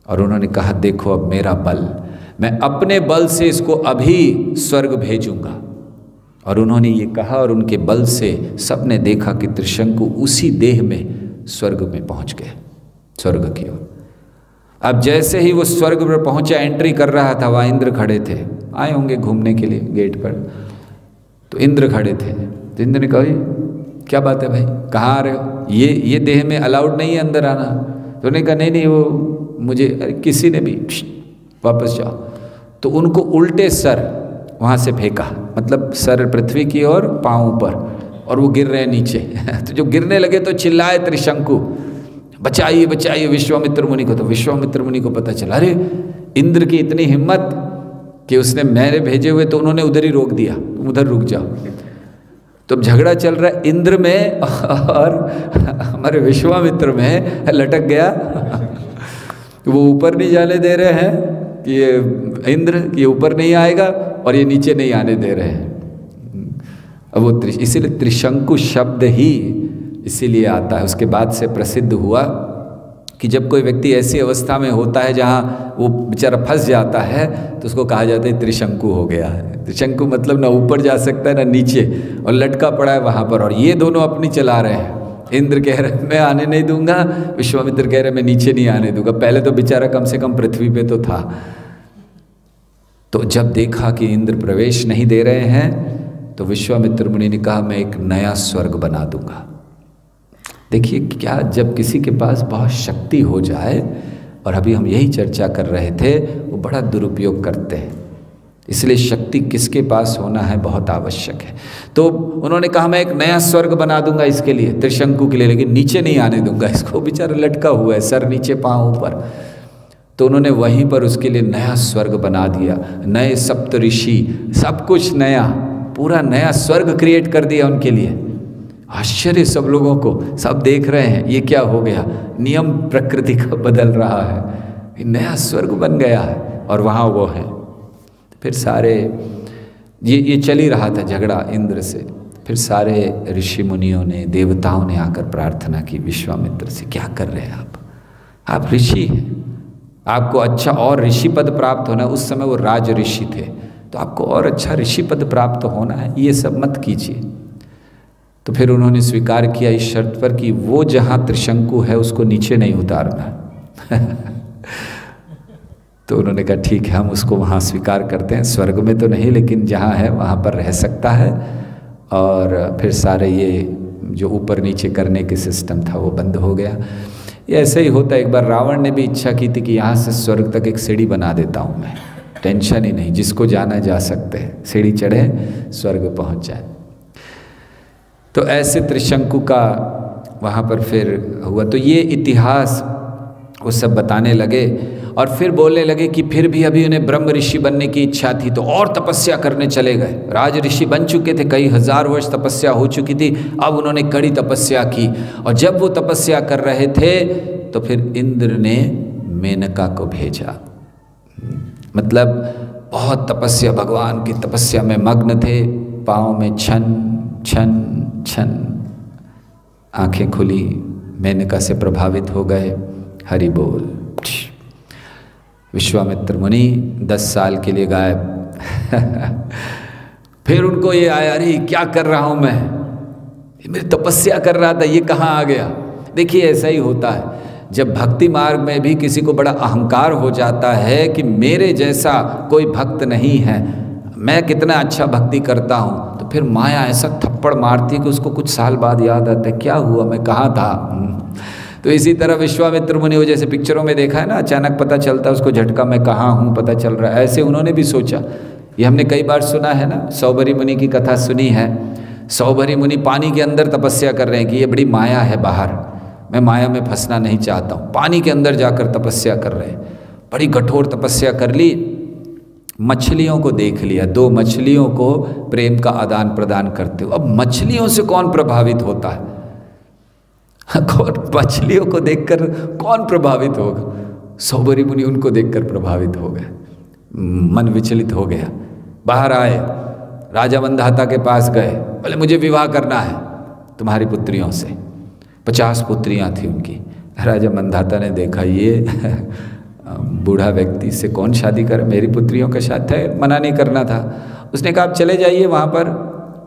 और उन्होंने कहा, देखो अब मेरा बल, मैं अपने बल से इसको अभी स्वर्ग भेजूंगा। और उन्होंने ये कहा और उनके बल से सबने देखा कि त्रिशंकु उसी देह में स्वर्ग में पहुंच गए, स्वर्ग की ओर। अब जैसे ही वो स्वर्ग पर पहुंचा, एंट्री कर रहा था, वहाँ इंद्र खड़े थे, आए होंगे घूमने के लिए गेट पर। तो इंद्र खड़े थे। तो इंद्र ने कहा, क्या बात है भाई, कहाँ आ रहे हो? ये देह में अलाउड नहीं है अंदर आना। तो उन्होंने कहा, नहीं वो मुझे किसी ने भी, वापस जाओ। तो उनको उल्टे सर वहाँ से फेंका, मतलब सर पृथ्वी की ओर, पाँव ऊपर, और वो गिर रहे हैं नीचे। तो जो गिरने लगे तो चिल्लाए त्रिशंकु, बचाइए बचाइए विश्वामित्र मुनि को। तो विश्वामित्र मुनि को पता चला, अरे इंद्र की इतनी हिम्मत कि उसने मेरे भेजे हुए तो उन्होंने उधर ही रोक दिया, तुम उधर रुक जाओ। तो झगड़ा चल रहा है इंद्र में और हमारे विश्वामित्र में, लटक गया। वो ऊपर नहीं जाने दे रहे हैं कि ये इंद्र, ये ऊपर नहीं आएगा, और ये नीचे नहीं आने दे रहे हैं। अब वो इसीलिए त्रिशंकु शब्द ही इसीलिए आता है। उसके बाद से प्रसिद्ध हुआ कि जब कोई व्यक्ति ऐसी अवस्था में होता है जहाँ वो बेचारा फंस जाता है, तो उसको कहा जाता है त्रिशंकु हो गया है। त्रिशंकु मतलब ना ऊपर जा सकता है ना नीचे, और लटका पड़ा है वहाँ पर। और ये दोनों अपनी चला रहे हैं। इंद्र कह रहे मैं आने नहीं दूंगा, विश्वामित्र कह रहे मैं नीचे नहीं आने दूंगा। पहले तो बेचारा कम से कम पृथ्वी पे तो था। तो जब देखा कि इंद्र प्रवेश नहीं दे रहे हैं, तो विश्वामित्र मुनि ने कहा, मैं एक नया स्वर्ग बना दूंगा। देखिए क्या, जब किसी के पास बहुत शक्ति हो जाए, और अभी हम यही चर्चा कर रहे थे, वो बड़ा दुरुपयोग करते हैं। इसलिए शक्ति किसके पास होना है बहुत आवश्यक है। तो उन्होंने कहा, मैं एक नया स्वर्ग बना दूंगा इसके लिए, त्रिशंकु के लिए, लेकिन नीचे नहीं आने दूंगा इसको। बेचारा लटका हुआ है, सर नीचे पाँव ऊपर। तो उन्होंने वहीं पर उसके लिए नया स्वर्ग बना दिया, नए सप्त ऋषि, सब कुछ नया, पूरा नया स्वर्ग क्रिएट कर दिया उनके लिए। आश्चर्य सब लोगों को, सब देख रहे हैं ये क्या हो गया, नियम प्रकृति का बदल रहा है, नया स्वर्ग बन गया है, और वहाँ वो है। फिर सारे ये चल ही रहा था झगड़ा इंद्र से। फिर सारे ऋषि मुनियों ने, देवताओं ने आकर प्रार्थना की विश्वामित्र से, क्या कर रहे हैं आप ऋषि हैं, आपको अच्छा और ऋषि पद प्राप्त होना है। उस समय वो राज ऋषि थे, तो आपको और अच्छा ऋषि पद प्राप्त होना है, ये सब मत कीजिए। तो फिर उन्होंने स्वीकार किया इस शर्त पर कि वो जहाँ त्रिशंकु है उसको नीचे नहीं उतारना। तो उन्होंने कहा ठीक है, हम उसको वहाँ स्वीकार करते हैं, स्वर्ग में तो नहीं लेकिन जहाँ है वहाँ पर रह सकता है। और फिर सारे ये जो ऊपर नीचे करने के सिस्टम था वो बंद हो गया। ये ऐसे ही होता है। एक बार रावण ने भी इच्छा की थी कि यहाँ से स्वर्ग तक एक सीढ़ी बना देता हूँ मैं, टेंशन ही नहीं, जिसको जाना जा सकते हैं, सीढ़ी चढ़े स्वर्ग पहुँच जाए। तो ऐसे त्रिशंकु का वहाँ पर फिर हुआ। तो ये इतिहास वो सब बताने लगे, और फिर बोलने लगे कि फिर भी अभी उन्हें ब्रह्म ऋषि बनने की इच्छा थी, तो और तपस्या करने चले गए। राज ऋषि बन चुके थे, कई हजार वर्ष तपस्या हो चुकी थी, अब उन्होंने कड़ी तपस्या की। और जब वो तपस्या कर रहे थे तो फिर इंद्र ने मेनका को भेजा। मतलब बहुत तपस्या, भगवान की तपस्या में मग्न थे, पाँव में छन छन छन, आंखें खुली, मेनका से प्रभावित हो गए। हरि बोल। विश्वामित्र मुनि 10 साल के लिए गायब। फिर उनको ये आया, अरे क्या कर रहा हूँ मैं, मेरी तपस्या कर रहा था, ये कहाँ आ गया। देखिए ऐसा ही होता है, जब भक्ति मार्ग में भी किसी को बड़ा अहंकार हो जाता है कि मेरे जैसा कोई भक्त नहीं है, मैं कितना अच्छा भक्ति करता हूँ, तो फिर माया ऐसा थप्पड़ मारती है कि उसको कुछ साल बाद याद आता है, क्या हुआ, मैं कहाँ था। तो इसी तरह विश्वामित्र मुनि, वो जैसे पिक्चरों में देखा है ना, अचानक पता चलता है उसको झटका, मैं कहाँ हूँ पता चल रहा है। ऐसे उन्होंने भी सोचा। ये हमने कई बार सुना है ना, सौभरी मुनि की कथा सुनी है। सौभरी मुनि पानी के अंदर तपस्या कर रहे हैं कि ये बड़ी माया है बाहर, मैं माया में फंसना नहीं चाहता हूँ। पानी के अंदर जाकर तपस्या कर रहे हैं, बड़ी कठोर तपस्या कर ली। मछलियों को देख लिया, 2 मछलियों को प्रेम का आदान प्रदान करते हो। अब मछलियों से कौन प्रभावित होता है? मछलियों को देखकर कौन प्रभावित होगा? सौबरी मुनि उनको देखकर प्रभावित हो गए, मन विचलित हो गया। बाहर आए, राजा मंधाता के पास गए, बोले मुझे विवाह करना है तुम्हारी पुत्रियों से। 50 पुत्रियां थी उनकी। राजा मंधाता ने देखा ये बूढ़ा व्यक्ति से कौन शादी करे, मेरी पुत्रियों का शादी है, मना नहीं करना था। उसने कहा आप चले जाइए, वहाँ पर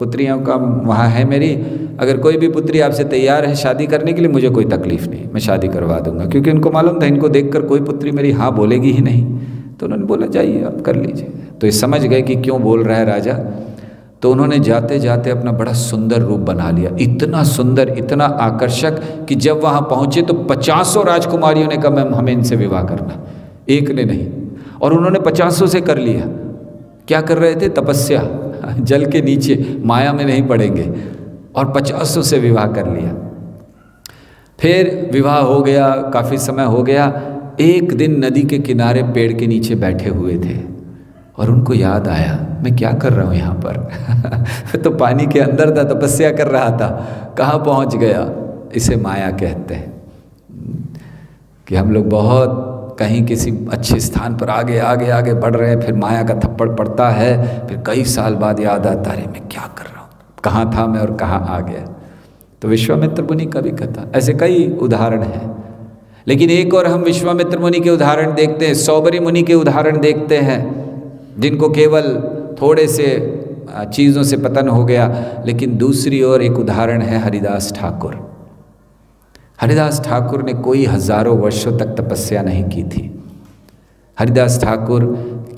पुत्रियों का वहाँ है मेरी, अगर कोई भी पुत्री आपसे तैयार है शादी करने के लिए मुझे कोई तकलीफ़ नहीं, मैं शादी करवा दूंगा। क्योंकि उनको मालूम था इनको देखकर कोई पुत्री मेरी हाँ बोलेगी ही नहीं। तो उन्होंने बोला जाइए आप कर लीजिए। तो ये समझ गए कि क्यों बोल रहा है राजा। तो उन्होंने जाते जाते अपना बड़ा सुंदर रूप बना लिया, इतना सुंदर, इतना आकर्षक कि जब वहाँ पहुँचे तो 50 राजकुमारियों ने कहा मैम हमें इनसे विवाह करना, एक ने नहीं। और उन्होंने 50 से कर लिया। क्या कर रहे थे? तपस्या, जल के नीचे, माया में नहीं पड़ेंगे, और 50 से विवाह कर लिया। फिर विवाह हो गया, काफ़ी समय हो गया। एक दिन नदी के किनारे पेड़ के नीचे बैठे हुए थे और उनको याद आया मैं क्या कर रहा हूँ यहाँ पर तो पानी के अंदर था, तपस्या कर रहा था, कहाँ पहुँच गया। इसे माया कहते हैं कि हम लोग बहुत कहीं किसी अच्छे स्थान पर आगे आगे आगे बढ़ रहे हैं, फिर माया का थप्पड़ पड़ता है, फिर कई साल बाद याद आता है मैं क्या कर रहा हूँ, कहाँ था मैं और कहाँ आ गया। तो विश्वामित्र मुनि का भी कथा, ऐसे कई उदाहरण हैं। लेकिन एक और हम विश्वामित्र मुनि के उदाहरण देखते हैं, सौबरी मुनि के उदाहरण देखते हैं, जिनको केवल थोड़े से चीज़ों से पतन हो गया। लेकिन दूसरी ओर एक उदाहरण है हरिदास ठाकुर। हरिदास ठाकुर ने कोई हजारों वर्षों तक तपस्या नहीं की थी। हरिदास ठाकुर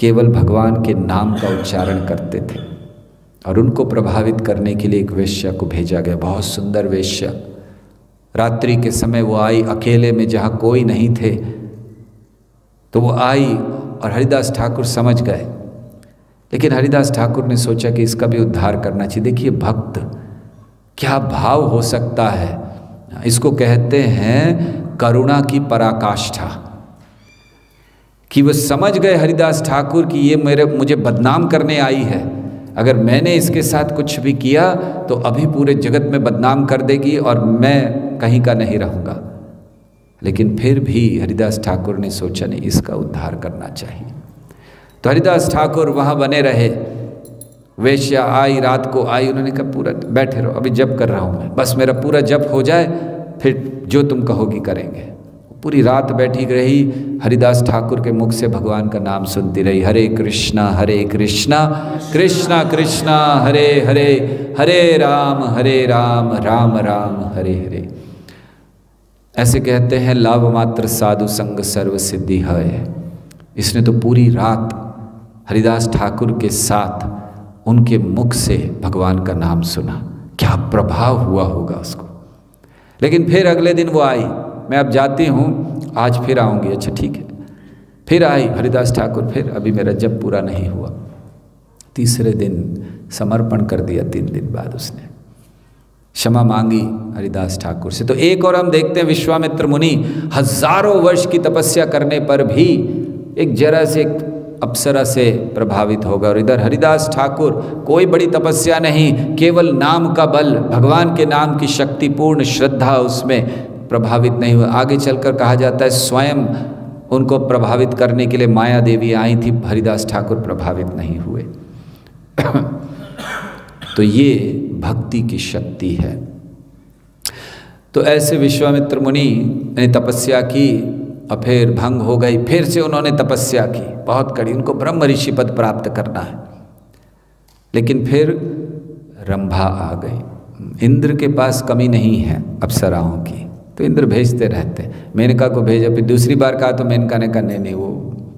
केवल भगवान के नाम का उच्चारण करते थे और उनको प्रभावित करने के लिए एक वेश्या को भेजा गया, बहुत सुंदर वेश्या। रात्रि के समय वो आई अकेले में, जहाँ कोई नहीं थे, तो वो आई और हरिदास ठाकुर समझ गए। लेकिन हरिदास ठाकुर ने सोचा कि इसका भी उद्धार करना चाहिए। देखिए भक्त क्या भाव हो सकता है, इसको कहते हैं करुणा की पराकाष्ठा। कि वो समझ गए हरिदास ठाकुर कि ये मुझे बदनाम करने आई है, अगर मैंने इसके साथ कुछ भी किया तो अभी पूरे जगत में बदनाम कर देगी और मैं कहीं का नहीं रहूँगा। लेकिन फिर भी हरिदास ठाकुर ने सोचा नहीं, इसका उद्धार करना चाहिए। तो हरिदास ठाकुर वहाँ बने रहे। वेश्या आई, रात को आई, उन्होंने कहा पूरा बैठे रहो, अभी जप कर रहा हूँ मैं, बस मेरा पूरा जप हो जाए फिर जो तुम कहोगी करेंगे। पूरी रात बैठी रही, हरिदास ठाकुर के मुख से भगवान का नाम सुनती रही, हरे कृष्णा कृष्णा कृष्णा हरे हरे, हरे राम राम राम हरे हरे। ऐसे कहते हैं लाभ मात्र साधु संग सर्व सिद्धि है। इसने तो पूरी रात हरिदास ठाकुर के साथ उनके मुख से भगवान का नाम सुना, क्या प्रभाव हुआ होगा उसको। लेकिन फिर अगले दिन वो आई, मैं अब जाती हूँ, आज फिर आऊँगी। अच्छा ठीक है। फिर आई हरिदास ठाकुर, फिर अभी मेरा जप पूरा नहीं हुआ। तीसरे दिन समर्पण कर दिया, 3 दिन बाद उसने क्षमा मांगी हरिदास ठाकुर से। तो एक और हम देखते हैं विश्वामित्र मुनि हजारों वर्ष की तपस्या करने पर भी एक जरा से अप्सरा से प्रभावित होगा। और इधर हरिदास ठाकुर कोई बड़ी तपस्या नहीं, केवल नाम का बल, भगवान के नाम की शक्तिपूर्ण श्रद्धा उसमें प्रभावित नहीं हुआ। आगे चलकर कहा जाता है स्वयं उनको प्रभावित करने के लिए माया देवी आई थी, हरिदास ठाकुर प्रभावित नहीं हुए। तो ये भक्ति की शक्ति है। तो ऐसे विश्वामित्र मुनि ने तपस्या की और फिर भंग हो गई, फिर से उन्होंने तपस्या की बहुत कड़ी, उनको ब्रह्म ऋषि पद प्राप्त करना है। लेकिन फिर रंभा आ गई। इंद्र के पास कमी नहीं है अप्सराओं की, तो इंद्र भेजते रहते। मेनका को भेजा, फिर दूसरी बार कहा तो मेनका ने कहा नहीं वो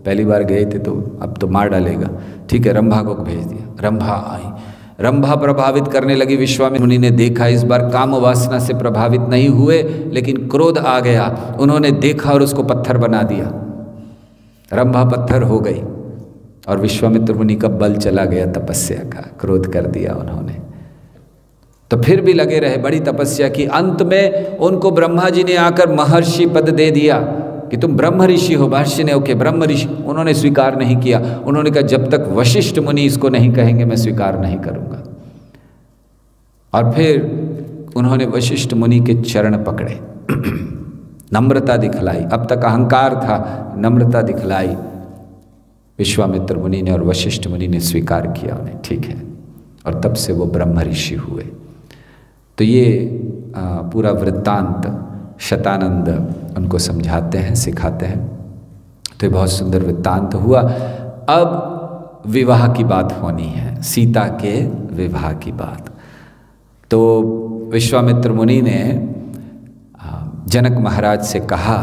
पहली बार गए थे तो अब तो मार डालेगा, ठीक है रंभा को भेज दिया। रंभा आई, रंभा प्रभावित करने लगी। विश्वामित्र मुनि ने देखा इस बार काम वासना से प्रभावित नहीं हुए, लेकिन क्रोध आ गया। उन्होंने देखा और उसको पत्थर बना दिया, रंभा पत्थर हो गई। और विश्वामित्र मुनि का बल चला गया तपस्या का, क्रोध कर दिया उन्होंने। तो फिर भी लगे रहे, बड़ी तपस्या की। अंत में उनको ब्रह्मा जी ने आकर महर्षि पद दे दिया कि तुम ब्रह्म ऋषि हो। महर्षि ने ओके ब्रह्म ऋषि, उन्होंने स्वीकार नहीं किया। उन्होंने कहा जब तक वशिष्ठ मुनि इसको नहीं कहेंगे मैं स्वीकार नहीं करूँगा। और फिर उन्होंने वशिष्ठ मुनि के चरण पकड़े, नम्रता दिखलाई। अब तक अहंकार था, नम्रता दिखलाई विश्वामित्र मुनि ने, और वशिष्ठ मुनि ने स्वीकार किया उन्हें, ठीक है। और तब से वो ब्रह्म ऋषि हुए। तो ये पूरा वृत्तांत शतानंद उनको समझाते हैं, सिखाते हैं। तो ये बहुत सुंदर वृत्तांत हुआ। अब विवाह की बात होनी है, सीता के विवाह की बात। तो विश्वामित्र मुनि ने जनक महाराज से कहा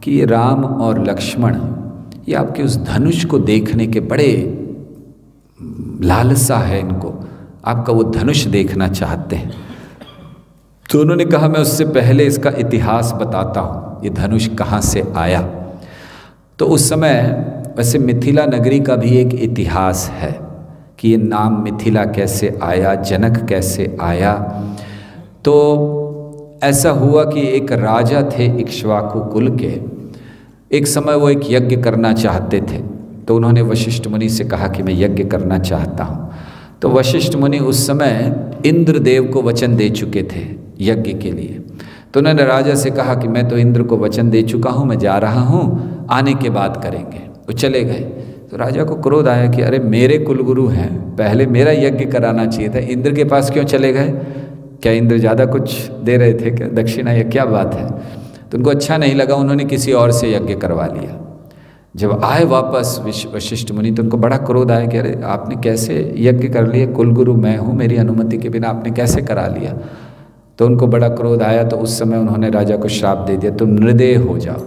कि ये राम और लक्ष्मण, ये आपके उस धनुष को देखने के बड़े लालसा है इनको, आपका वो धनुष देखना चाहते हैं। तो उन्होंने कहा मैं उससे पहले इसका इतिहास बताता हूँ, ये धनुष कहाँ से आया। तो उस समय वैसे मिथिला नगरी का भी एक इतिहास है कि ये नाम मिथिला कैसे आया, जनक कैसे आया। तो ऐसा हुआ कि एक राजा थे इक्ष्वाकु कुल के। एक समय वो एक यज्ञ करना चाहते थे, तो उन्होंने वशिष्ठ मुनि से कहा कि मैं यज्ञ करना चाहता हूँ। तो वशिष्ठ मुनि उस समय इंद्रदेव को वचन दे चुके थे यज्ञ के लिए। तो उन्होंने राजा से कहा कि मैं तो इंद्र को वचन दे चुका हूँ, मैं जा रहा हूँ, आने के बाद करेंगे। वो चले गए। तो राजा को क्रोध आया कि अरे मेरे कुलगुरु हैं, पहले मेरा यज्ञ कराना चाहिए था, इंद्र के पास क्यों चले गए? क्या इंद्र ज़्यादा कुछ दे रहे थे क्या, दक्षिणा, या क्या बात है? तो उनको अच्छा नहीं लगा, उन्होंने किसी और से यज्ञ करवा लिया। जब आए वापस वशिष्ठ मुनि तो उनको बड़ा क्रोध आया कि अरे आपने कैसे यज्ञ कर लिया, कुलगुरु मैं हूँ, मेरी अनुमति के बिना आपने कैसे करा लिया? तो उनको बड़ा क्रोध आया। तो उस समय उन्होंने राजा को श्राप दे दिया, तुम नृदेह हो जाओ।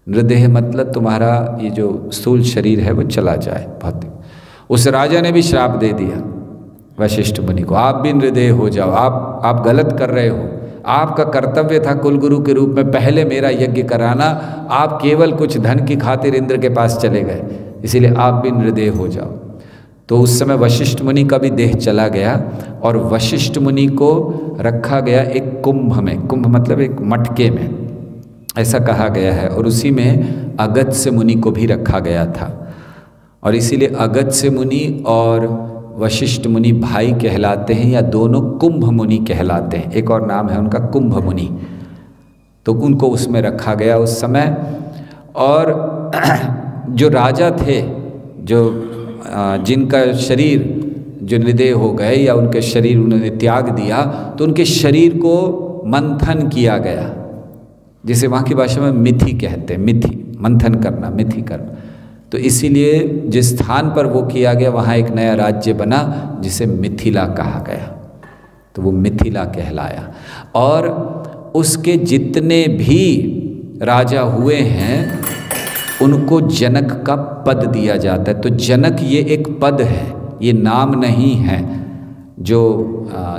नृदेह मतलब तुम्हारा ये जो स्थूल शरीर है वो चला जाए, भौतिक। उस राजा ने भी श्राप दे दिया वशिष्ठ मुनि को, आप भी नृदेह हो जाओ, आप गलत कर रहे हो, आपका कर्तव्य था कुलगुरु के रूप में पहले मेरा यज्ञ कराना, आप केवल कुछ धन की खातिर इंद्र के पास चले गए, इसीलिए आप भी नृदेह हो जाओ। तो उस समय वशिष्ठ मुनि का भी देह चला गया और वशिष्ठ मुनि को रखा गया एक कुंभ में, कुंभ मतलब एक मटके में, ऐसा कहा गया है। और उसी में अगस्त्य मुनि को भी रखा गया था। और इसीलिए अगस्त्य मुनि और वशिष्ठ मुनि भाई कहलाते हैं, या दोनों कुंभ मुनि कहलाते हैं। एक और नाम है उनका कुंभ मुनि। तो उनको उसमें रखा गया उस समय। और जो राजा थे, जो जिनका शरीर जो नृदेह हो गए या उनके शरीर उन्होंने त्याग दिया, तो उनके शरीर को मंथन किया गया, जिसे वहाँ की भाषा में मिथि कहते हैं, मिथि मंथन करना, मिथि करना। तो इसीलिए जिस स्थान पर वो किया गया वहाँ एक नया राज्य बना जिसे मिथिला कहा गया। तो वो मिथिला कहलाया। और उसके जितने भी राजा हुए हैं उनको जनक का पद दिया जाता है। तो जनक ये एक पद है, ये नाम नहीं है। जो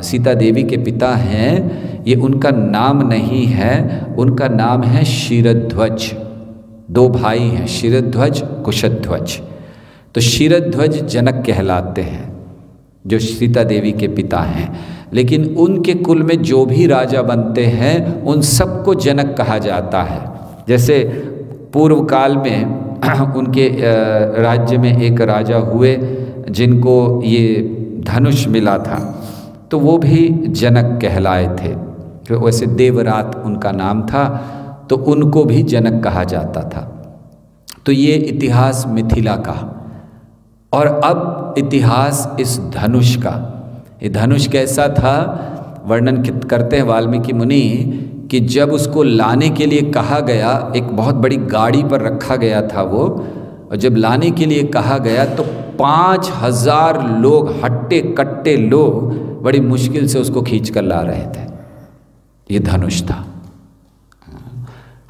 सीता देवी के पिता हैं ये उनका नाम नहीं है, उनका नाम है क्षीरध्वज। दो भाई हैं, क्षीरध्वज, कुशध्वज। तो क्षीरध्वज जनक कहलाते हैं जो सीता देवी के पिता हैं। लेकिन उनके कुल में जो भी राजा बनते हैं उन सबको जनक कहा जाता है। जैसे पूर्व काल में उनके राज्य में एक राजा हुए जिनको ये धनुष मिला था, तो वो भी जनक कहलाए थे। तो वैसे देवरात उनका नाम था, तो उनको भी जनक कहा जाता था। तो ये इतिहास मिथिला का। और अब इतिहास इस धनुष का। ये धनुष कैसा था, वर्णन करते हैं वाल्मीकि मुनि कि जब उसको लाने के लिए कहा गया, एक बहुत बड़ी गाड़ी पर रखा गया था वो, और जब लाने के लिए कहा गया तो 5000 लोग, हट्टे कट्टे लोग बड़ी मुश्किल से उसको खींच कर ला रहे थे। ये धनुष था।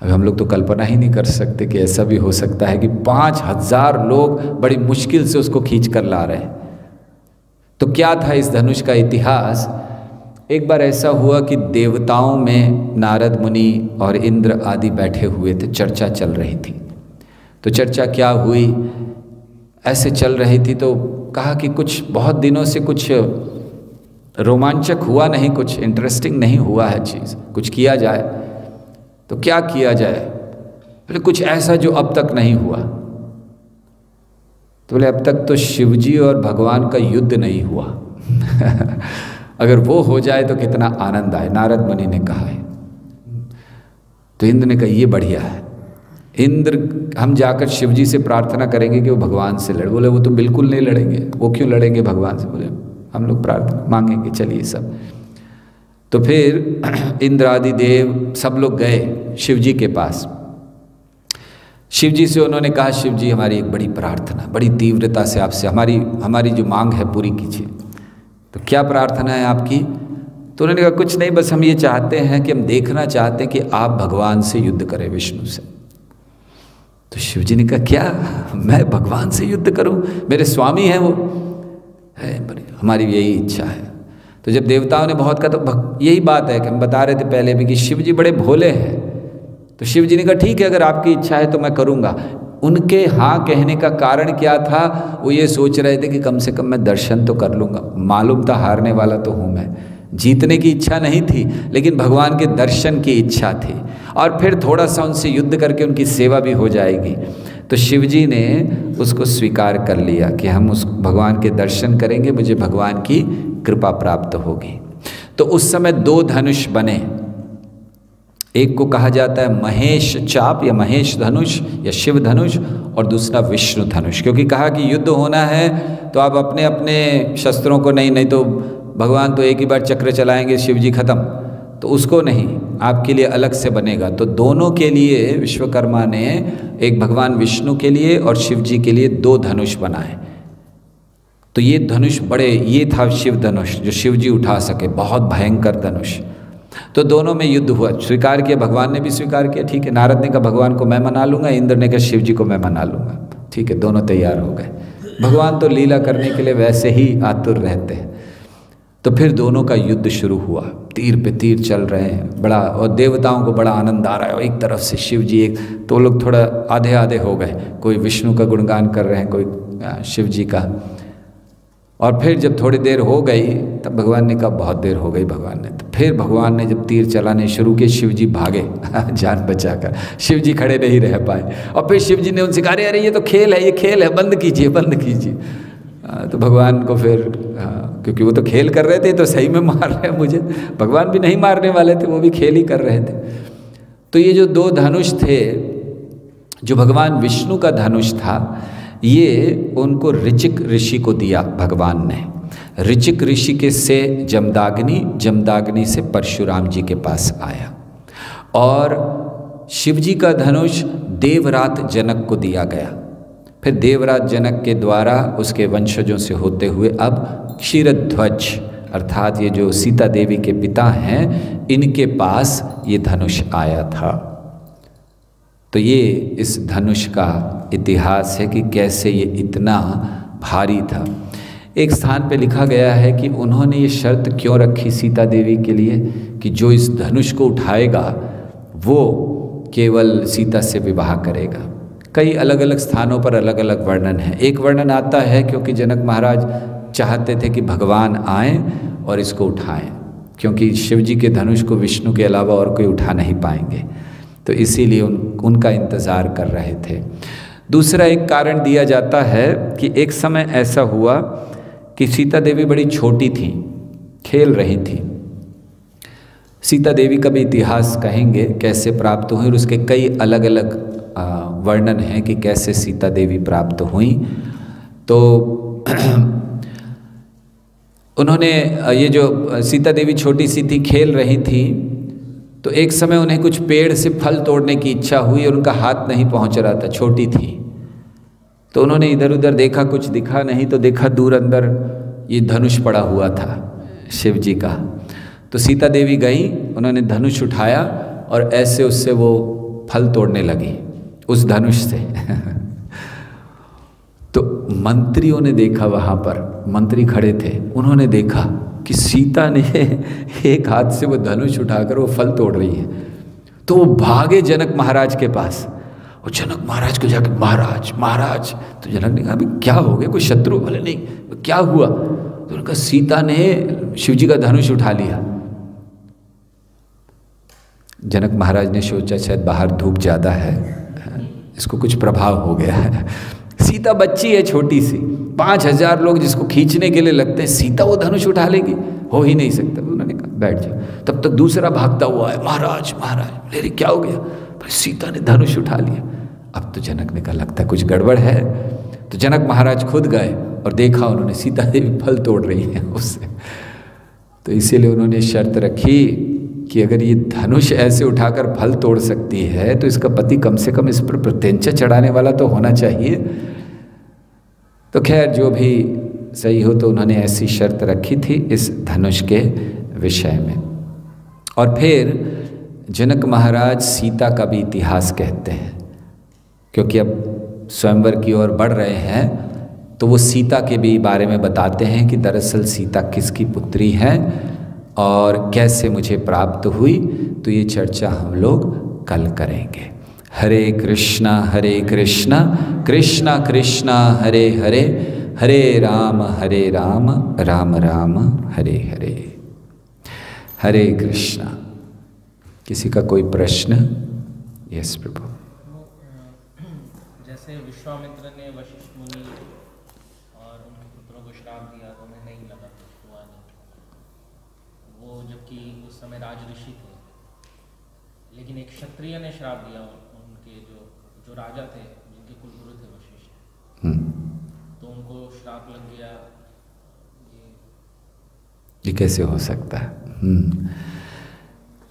अभी हम लोग तो कल्पना ही नहीं कर सकते कि ऐसा भी हो सकता है कि 5000 लोग बड़ी मुश्किल से उसको खींच कर ला रहे हैं। तो क्या था इस धनुष का इतिहास? एक बार ऐसा हुआ कि देवताओं में नारद मुनि और इंद्र आदि बैठे हुए थे, चर्चा चल रही थी। तो चर्चा क्या हुई, ऐसे चल रही थी तो कहा कि कुछ बहुत दिनों से कुछ रोमांचक हुआ नहीं, कुछ इंटरेस्टिंग नहीं हुआ है चीज़, कुछ किया जाए तो क्या किया जाए? बोले कुछ ऐसा जो अब तक नहीं हुआ। तो बोले अब तक तो शिवजी और भगवान का युद्ध नहीं हुआ। अगर वो हो जाए तो कितना आनंद आए, नारद मुनि ने कहा है। तो इंद्र ने कहा ये बढ़िया है। इंद्र, हम जाकर शिवजी से प्रार्थना करेंगे कि वो भगवान से लड़े। बोले वो तो बिल्कुल नहीं लड़ेंगे। वो क्यों लड़ेंगे भगवान से? बोले हम लोग प्रार्थना मांगेंगे, चलिए सब। तो फिर इंद्र आदि देव सब लोग गए शिवजी के पास। शिवजी से उन्होंने कहा, शिवजी हमारी एक बड़ी प्रार्थना, बड़ी तीव्रता से आपसे हमारी जो मांग है पूरी कीजिए। तो क्या प्रार्थना है आपकी? तो उन्होंने कहा कुछ नहीं, बस हम ये चाहते हैं कि हम देखना चाहते हैं कि आप भगवान से युद्ध करें, विष्णु से। तो शिवजी ने कहा क्या मैं भगवान से युद्ध करूं? मेरे स्वामी हैं वो है, हमारी यही इच्छा है। तो जब देवताओं ने बहुत कहा तो यही बात है कि हम बता रहे थे पहले भी कि शिवजी बड़े भोले हैं। तो शिवजी ने कहा ठीक है, अगर आपकी इच्छा है तो मैं करूँगा। उनके हाँ कहने का कारण क्या था? वो ये सोच रहे थे कि कम से कम मैं दर्शन तो कर लूँगा। मालूम था हारने वाला तो हूँ मैं, जीतने की इच्छा नहीं थी, लेकिन भगवान के दर्शन की इच्छा थी। और फिर थोड़ा सा उनसे युद्ध करके उनकी सेवा भी हो जाएगी। तो शिवजी ने उसको स्वीकार कर लिया कि हम उस भगवान के दर्शन करेंगे, मुझे भगवान की कृपा प्राप्त होगी। तो उस समय 2 धनुष बने। एक को कहा जाता है महेश चाप या महेश धनुष या शिव धनुष, और दूसरा विष्णु धनुष। क्योंकि कहा कि युद्ध होना है तो आप अपने अपने शस्त्रों को नहीं तो भगवान तो एक ही बार चक्र चलाएंगे, शिव जी खत्म, तो उसको नहीं, आपके लिए अलग से बनेगा। तो दोनों के लिए विश्वकर्मा ने एक भगवान विष्णु के लिए और शिव जी के लिए 2 धनुष बनाए। तो ये धनुष बड़े, ये था शिव धनुष जो शिव जी उठा सके, बहुत भयंकर धनुष। तो दोनों में युद्ध हुआ, स्वीकार किया, भगवान ने भी स्वीकार किया। ठीक है, नारद ने कहा भगवान को मैं मना लूँगा, इंद्र ने कहा शिव जी को मैं मना लूँगा। ठीक है, दोनों तैयार हो गए। भगवान तो लीला करने के लिए वैसे ही आतुर रहते हैं। तो फिर दोनों का युद्ध शुरू हुआ, तीर पे तीर चल रहे हैं, बड़ा, और देवताओं को बड़ा आनंद आ रहा है। और एक तरफ से शिव जी, एक तो लोग थोड़ा आधे आधे हो गए, कोई विष्णु का गुणगान कर रहे हैं, कोई शिव जी का। और फिर जब थोड़ी देर हो गई तब भगवान ने कहा बहुत देर हो गई भगवान ने। तो फिर भगवान ने जब तीर चलाने शुरू किए, शिव जी भागे जान बचाकर, शिव जी खड़े नहीं रह पाए। और फिर शिव जी ने उनसे कहा अरे ये तो खेल है, ये खेल है, बंद कीजिए बंद कीजिए। तो भगवान को फिर क्योंकि वो तो खेल कर रहे थे, तो सही में मार रहे हैं मुझे, भगवान भी नहीं मारने वाले थे, वो भी खेल ही कर रहे थे। तो ये जो 2 धनुष थे, जो भगवान विष्णु का धनुष था, ये उनको ऋचिक ऋषि को दिया भगवान ने। ऋचिक ऋषि के से जमदाग्नि, जमदाग्नि से परशुराम जी के पास आया। और शिव जी का धनुष देवरात जनक को दिया गया। फिर देवराज जनक के द्वारा उसके वंशजों से होते हुए अब क्षीरध्वज अर्थात ये जो सीता देवी के पिता हैं, इनके पास ये धनुष आया था। तो ये इस धनुष का इतिहास है कि कैसे ये इतना भारी था। एक स्थान पे लिखा गया है कि उन्होंने ये शर्त क्यों रखी सीता देवी के लिए कि जो इस धनुष को उठाएगा वो केवल सीता से विवाह करेगा। कई अलग अलग स्थानों पर अलग अलग वर्णन है। एक वर्णन आता है क्योंकि जनक महाराज चाहते थे कि भगवान आएँ और इसको उठाएं, क्योंकि शिव जी के धनुष को विष्णु के अलावा और कोई उठा नहीं पाएंगे, तो इसीलिए उनका इंतज़ार कर रहे थे। दूसरा एक कारण दिया जाता है कि एक समय ऐसा हुआ कि सीता देवी बड़ी छोटी थी, खेल रही थी। सीता देवी का भी इतिहास कहेंगे कैसे प्राप्त हुई, और उसके कई अलग अलग वर्णन है कि कैसे सीता देवी प्राप्त हुई। तो उन्होंने ये जो सीता देवी छोटी सी थी, खेल रही थी, तो एक समय उन्हें कुछ पेड़ से फल तोड़ने की इच्छा हुई और उनका हाथ नहीं पहुंच रहा था, छोटी थी। तो उन्होंने इधर उधर देखा, कुछ दिखा नहीं, तो देखा दूर अंदर ये धनुष पड़ा हुआ था शिव जी का। तो सीता देवी गई, उन्होंने धनुष उठाया और ऐसे उससे वो फल तोड़ने लगी उस धनुष से। तो मंत्रियों ने देखा, वहाँ पर मंत्री खड़े थे, उन्होंने देखा कि सीता ने एक हाथ से वो धनुष उठाकर वो फल तोड़ रही है। तो वो भागे जनक महाराज के पास, और जनक महाराज को जाकर महाराज महाराज। तो जनक ने कहा अभी क्या हो गया, कोई शत्रु? बोले नहीं, क्या हुआ? तो उनका सीता ने शिव जी का धनुष उठा लिया। जनक महाराज ने सोचा शायद बाहर धूप ज़्यादा है, इसको कुछ प्रभाव हो गया है। सीता बच्ची है छोटी सी, 5000 लोग जिसको खींचने के लिए लगते हैं, सीता वो धनुष उठा लेगी, हो ही नहीं सकता। उन्होंने कहा बैठ जाओ। तब तक दूसरा भागता हुआ है, महाराज महाराज अरे क्या हो गया? पर सीता ने धनुष उठा लिया। अब तो जनक ने कहा लगता है कुछ गड़बड़ है। तो जनक महाराज खुद गए और देखा, उन्होंने सीता देवी फल तोड़ रही है उससे। तो इसीलिए उन्होंने शर्त रखी कि अगर ये धनुष ऐसे उठाकर फल तोड़ सकती है तो इसका पति कम से कम इस पर प्रत्यंचा चढ़ाने वाला तो होना चाहिए। तो खैर जो भी सही हो, तो उन्होंने ऐसी शर्त रखी थी इस धनुष के विषय में। और फिर जनक महाराज सीता का भी इतिहास कहते हैं, क्योंकि अब स्वयंवर की ओर बढ़ रहे हैं, तो वो सीता के भी बारे में बताते हैं कि दरअसल सीता किसकी पुत्री है और कैसे मुझे प्राप्त हुई। तो ये चर्चा हम लोग कल करेंगे। हरे कृष्णा कृष्णा कृष्णा हरे हरे, हरे राम राम राम हरे हरे। हरे कृष्णा। किसी का कोई प्रश्न? यस प्रभु। जैसे विश्वामित्र ने वशिष्ठ मुनि और उनके पुत्रों को श्राप दिया तो उन्हें नहीं लगा वो, जबकि उस समय राज ऋषि थे, लेकिन एक क्षत्रिय ने श्राप दिया उनके जो राजा थे, जिनके कुलगुरु थे वशिष्ठ, तो उनको श्राप लग गया। ये कैसे हो सकता है?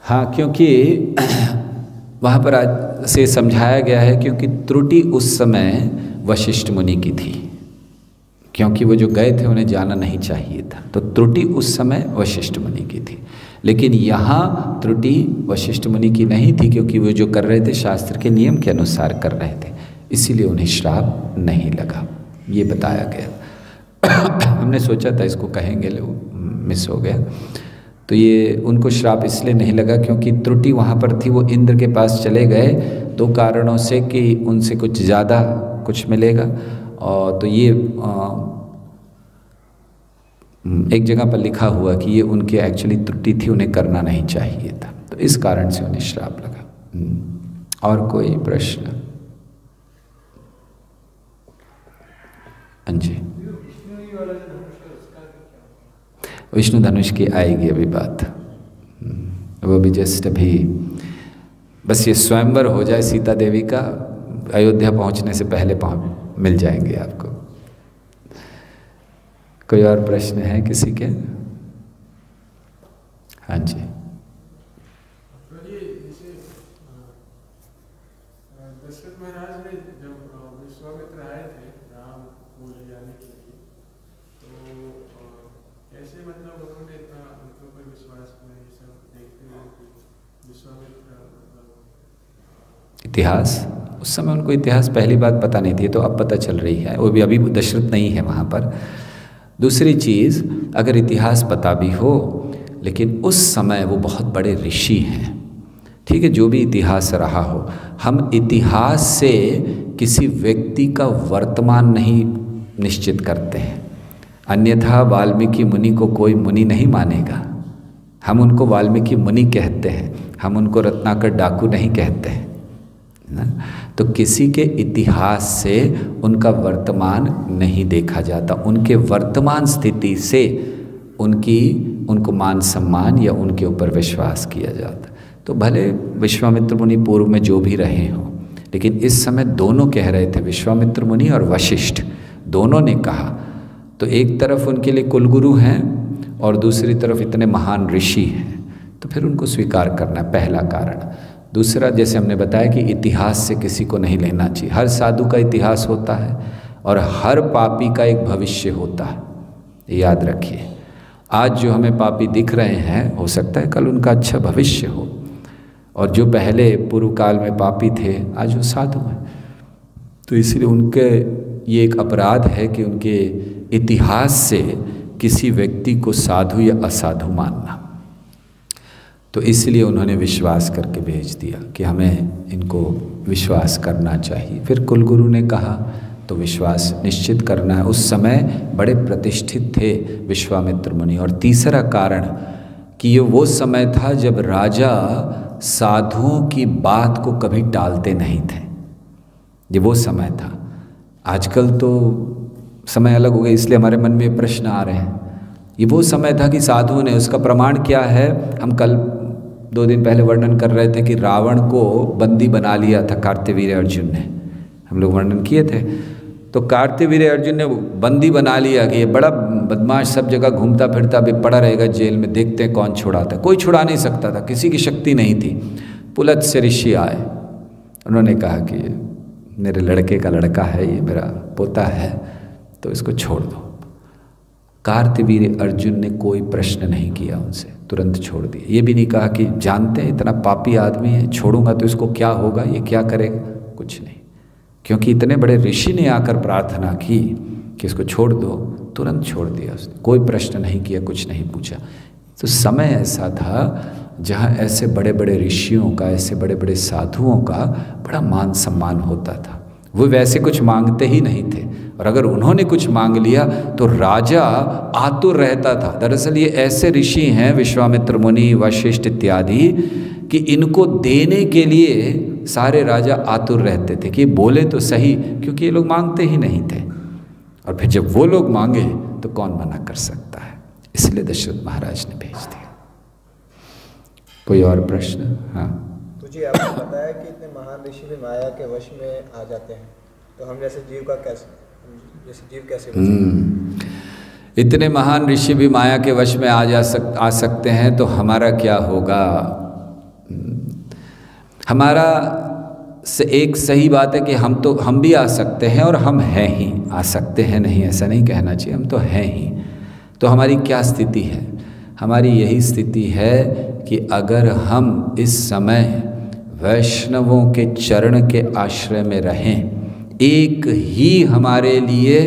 हाँ, क्योंकि वहाँ पर आज से समझाया गया है, क्योंकि त्रुटि उस समय वशिष्ठ मुनि की थी, क्योंकि वो जो गए थे उन्हें जाना नहीं चाहिए था, तो त्रुटि उस समय वशिष्ठ मुनि की थी। लेकिन यहाँ त्रुटि वशिष्ठ मुनि की नहीं थी, क्योंकि वो जो कर रहे थे शास्त्र के नियम के अनुसार कर रहे थे, इसीलिए उन्हें श्राप नहीं लगा, ये बताया गया। हमने सोचा था इसको कहेंगे, मिस हो गया। तो ये उनको श्राप इसलिए नहीं लगा क्योंकि त्रुटि वहाँ पर थी, वो इंद्र के पास चले गए 2 कारणों से, कि उनसे कुछ ज़्यादा कुछ मिलेगा, और तो ये एक जगह पर लिखा हुआ कि ये उनके एक्चुअली त्रुटि थी, उन्हें करना नहीं चाहिए था, तो इस कारण से उन्हें श्राप लगा। और कोई प्रश्न? हाँ जी। विष्णु धनुष की आएगी अभी बात, वो भी जस्ट अभी, बस ये स्वयंवर हो जाए सीता देवी का, अयोध्या पहुंचने से पहले मिल जाएंगे आपको। कोई और प्रश्न है किसी के? हाँ जी। दशरथ महाराज ने जब विश्वामित्र आए थे राम को ले जाने के लिए, तो कैसे मतलब उन्होंने इतना उनके ऊपर विश्वास किया, ये सब देखते हुए विश्वामित्र इतिहास, उस समय उनको इतिहास पहली बात पता नहीं थी, तो अब पता चल रही है, वो भी अभी दशरथ नहीं है वहाँ पर। दूसरी चीज़, अगर इतिहास पता भी हो, लेकिन उस समय वो बहुत बड़े ऋषि हैं, ठीक है, जो भी इतिहास रहा हो, हम इतिहास से किसी व्यक्ति का वर्तमान नहीं निश्चित करते हैं। अन्यथा वाल्मीकि मुनि को कोई मुनि नहीं मानेगा, हम उनको वाल्मीकि मुनि कहते हैं, हम उनको रत्नाकर डाकू नहीं कहते हैं ना। तो किसी के इतिहास से उनका वर्तमान नहीं देखा जाता, उनके वर्तमान स्थिति से उनको मान सम्मान या उनके ऊपर विश्वास किया जाता। तो भले विश्वामित्र मुनि पूर्व में जो भी रहे हों, लेकिन इस समय दोनों कह रहे थे, विश्वामित्र मुनि और वशिष्ठ दोनों ने कहा, तो एक तरफ उनके लिए कुलगुरु हैं और दूसरी तरफ इतने महान ऋषि हैं, तो फिर उनको स्वीकार करना है, पहला कारण। दूसरा, जैसे हमने बताया कि इतिहास से किसी को नहीं लेना चाहिए, हर साधु का इतिहास होता है और हर पापी का एक भविष्य होता है, याद रखिए। आज जो हमें पापी दिख रहे हैं, हो सकता है कल उनका अच्छा भविष्य हो, और जो पहले पूर्व काल में पापी थे आज वो साधु हैं। तो इसलिए उनके ये एक अपराध है कि उनके इतिहास से किसी व्यक्ति को साधु या असाधु मानना। तो इसलिए उन्होंने विश्वास करके भेज दिया कि हमें इनको विश्वास करना चाहिए। फिर कुलगुरु ने कहा तो विश्वास निश्चित करना है। उस समय बड़े प्रतिष्ठित थे विश्वामित्र मुनि। और तीसरा कारण कि ये वो समय था जब राजा साधुओं की बात को कभी टालते नहीं थे। ये वो समय था। आजकल तो समय अलग हो गया, इसलिए हमारे मन में प्रश्न आ रहे हैं। ये वो समय था कि साधुओं ने, उसका प्रमाण क्या है? हम कल 2 दिन पहले वर्णन कर रहे थे कि रावण को बंदी बना लिया था कार्तवीर्य अर्जुन ने। हम लोग वर्णन किए थे। तो कार्तवीर्य अर्जुन ने बंदी बना लिया कि ये बड़ा बदमाश, सब जगह घूमता फिरता, अभी पड़ा रहेगा जेल में, देखते हैं कौन छुड़ाता है। कोई छुड़ा नहीं सकता था, किसी की शक्ति नहीं थी। पुलत्स्य ऋषि आए, उन्होंने कहा कि मेरे लड़के का लड़का है, ये मेरा पोता है, तो इसको छोड़ दो। कार्तवीर्य अर्जुन ने कोई प्रश्न नहीं किया उनसे, तुरंत छोड़ दिया। ये भी नहीं कहा कि जानते हैं इतना पापी आदमी है, छोड़ूंगा तो इसको क्या होगा, ये क्या करेगा, कुछ नहीं। क्योंकि इतने बड़े ऋषि ने आकर प्रार्थना की कि इसको छोड़ दो, तुरंत छोड़ दिया उसने, कोई प्रश्न नहीं किया, कुछ नहीं पूछा। तो समय ऐसा था जहाँ ऐसे बड़े बड़े ऋषियों का, ऐसे बड़े बड़े साधुओं का बड़ा मान सम्मान होता था। वो वैसे कुछ मांगते ही नहीं थे, और अगर उन्होंने कुछ मांग लिया तो राजा आतुर रहता था। दरअसल ये ऐसे ऋषि हैं विश्वामित्र मुनि, वशिष्ठ इत्यादि, कि इनको देने के लिए सारे राजा आतुर रहते थे कि बोले तो सही, क्योंकि ये लोग मांगते ही नहीं थे। और फिर जब वो लोग मांगे तो कौन मना कर सकता है, इसलिए दशरथ महाराज ने भेज दिया। कोई और प्रश्न? हाँ। तो जी आपने बताया कि इतने महान ऋषि भी माया के वश में आ जाते हैं, तो हम जैसे जीव कैसे इतने महान ऋषि भी माया के वश में आ सकते हैं, तो हमारा क्या होगा? हमारा से एक सही बात है कि हम भी आ सकते हैं, और हम हैं ही, आ सकते हैं नहीं ऐसा नहीं कहना चाहिए, हम तो हैं ही। तो हमारी क्या स्थिति है? हमारी यही स्थिति है कि अगर हम इस समय वैष्णवों के चरण के आश्रय में रहें, एक ही हमारे लिए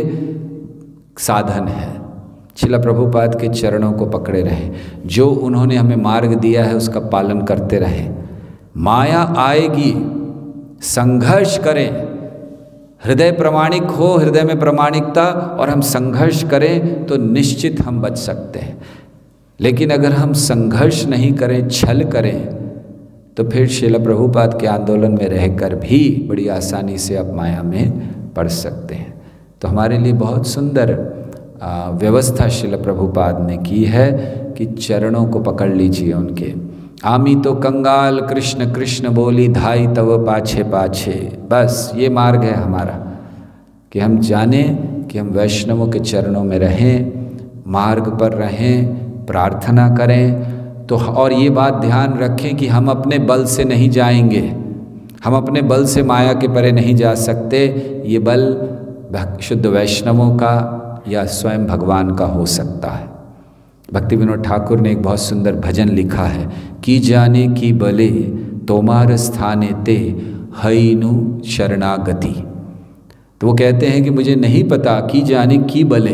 साधन है। श्रील प्रभुपाद के चरणों को पकड़े रहें, जो उन्होंने हमें मार्ग दिया है उसका पालन करते रहें। माया आएगी, संघर्ष करें, हृदय प्रामाणिक हो, हृदय में प्रामाणिकता, और हम संघर्ष करें तो निश्चित हम बच सकते हैं। लेकिन अगर हम संघर्ष नहीं करें, छल करें, तो फिर श्रील प्रभुपाद के आंदोलन में रहकर भी बड़ी आसानी से आप माया में पड़ सकते हैं। तो हमारे लिए बहुत सुंदर व्यवस्था श्रील प्रभुपाद ने की है कि चरणों को पकड़ लीजिए उनके। आमी तो कंगाल कृष्ण कृष्ण बोली धाई तव पाछे पाछे। बस ये मार्ग है हमारा कि हम जानें कि हम वैष्णवों के चरणों में रहें, मार्ग पर रहें, प्रार्थना करें। तो और ये बात ध्यान रखें कि हम अपने बल से नहीं जाएंगे, हम अपने बल से माया के परे नहीं जा सकते। ये बल शुद्ध वैष्णवों का या स्वयं भगवान का हो सकता है। भक्ति विनोद ठाकुर ने एक बहुत सुंदर भजन लिखा है, की जाने की बले तोमार स्थाने ते हईनु शरणागति। तो वो कहते हैं कि मुझे नहीं पता की जाने की बले,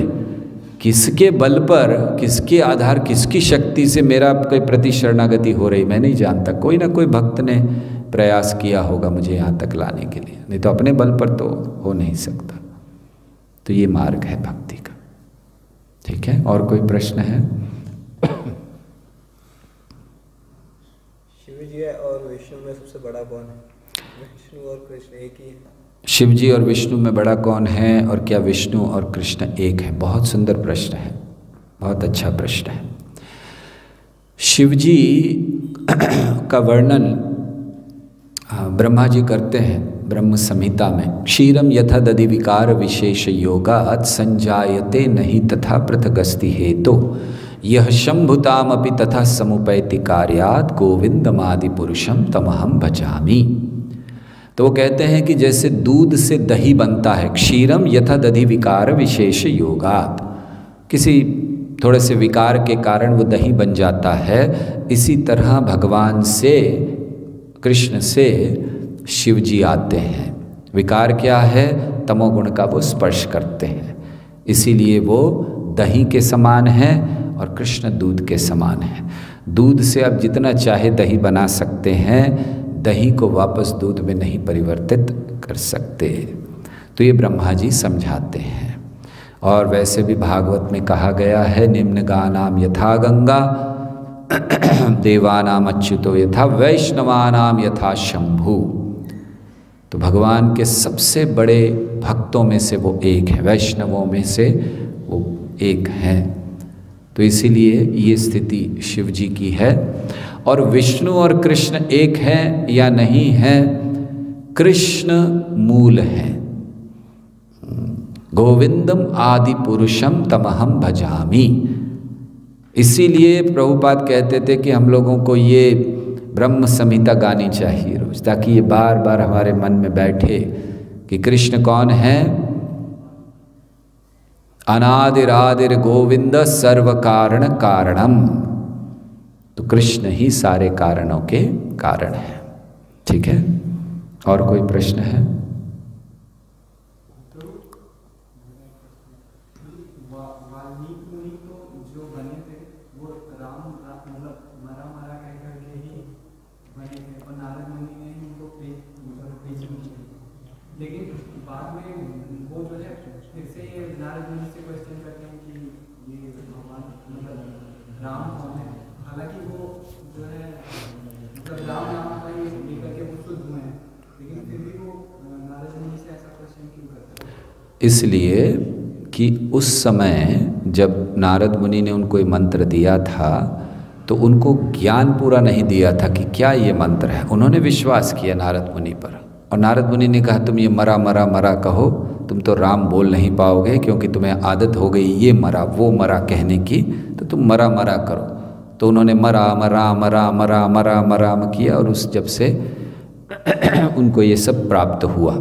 किसके बल पर, किसके आधार, किसकी शक्ति से मेरा कोई प्रति शरणागति हो रही, मैं नहीं जानता। कोई ना कोई भक्त ने प्रयास किया होगा मुझे यहाँ तक लाने के लिए, नहीं तो अपने बल पर तो हो नहीं सकता। तो ये मार्ग है भक्ति का। ठीक है, और कोई प्रश्न है? शिव जी और विष्णु में सबसे बड़ा कौन है? विष्णु और कृष्ण एक ही है? शिव जी और विष्णु में बड़ा कौन है, और क्या विष्णु और कृष्ण एक है? बहुत सुंदर प्रश्न है, बहुत अच्छा प्रश्न है। शिव जी का वर्णन ब्रह्मा जी करते हैं ब्रह्म संहिता में। क्षीरम यथा दधि विकार विशेष योगात् संजायते नहीं तथा पृथगस्ति हेतु यह शंभुतामपि तथा समुपैति कार्यात् गोविंदमादि पुरुषम तमहम भजामि। तो वो कहते हैं कि जैसे दूध से दही बनता है, क्षीरम यथा दधि विकार विशेष योगात्, किसी थोड़े से विकार के कारण वो दही बन जाता है, इसी तरह भगवान से, कृष्ण से शिव जी आते हैं। विकार क्या है? तमोगुण का वो स्पर्श करते हैं, इसीलिए वो दही के समान हैं और कृष्ण दूध के समान हैं। दूध से आप जितना चाहे दही बना सकते हैं, दही को वापस दूध में नहीं परिवर्तित कर सकते। तो ये ब्रह्मा जी समझाते हैं। और वैसे भी भागवत में कहा गया है, निम्न गानाम यथा गंगा देवानाम अच्युतो यथा वैष्णवानाम यथा शंभु। तो भगवान के सबसे बड़े भक्तों में से वो एक है, वैष्णवों में से वो एक हैं। तो इसीलिए ये स्थिति शिव जी की है। और विष्णु और कृष्ण एक हैं या नहीं हैं? कृष्ण मूल है। गोविंदम आदि पुरुषम तमहम भजामि। इसीलिए प्रभुपाद कहते थे कि हम लोगों को ये ब्रह्म संहिता गानी चाहिए रोज, ताकि ये बार बार हमारे मन में बैठे कि कृष्ण कौन है। अनादिरादिर गोविंद सर्व कारण कारणम। तो कृष्ण ही सारे कारणों के कारण है। ठीक है, और कोई प्रश्न है? लेकिन बाद में वो जो है फिर से नारद मुनि से क्वेश्चन करते हैं कि ये भगवान मतलब राम कौन है। हालांकि वो जो है मतलब राम नाम का ये लेकर के वो शुद्ध हुए हैं, लेकिन फिर भी वो नारद मुनि से ऐसा क्वेश्चन क्यों करते हैं? इसलिए कि उस समय जब नारद मुनि ने उनको ये मंत्र दिया था तो उनको ज्ञान पूरा नहीं दिया था कि क्या ये मंत्र है। उन्होंने विश्वास किया नारद मुनि पर, और नारद मुनि ने कहा तुम ये मरा मरा मरा कहो, तुम तो राम बोल नहीं पाओगे क्योंकि तुम्हें आदत हो गई ये मरा वो मरा कहने की, तो तुम मरा मरा करो। तो उन्होंने मरा मरा मरा मरा मरा मरा किया, और उस जब से उनको ये सब प्राप्त हुआ।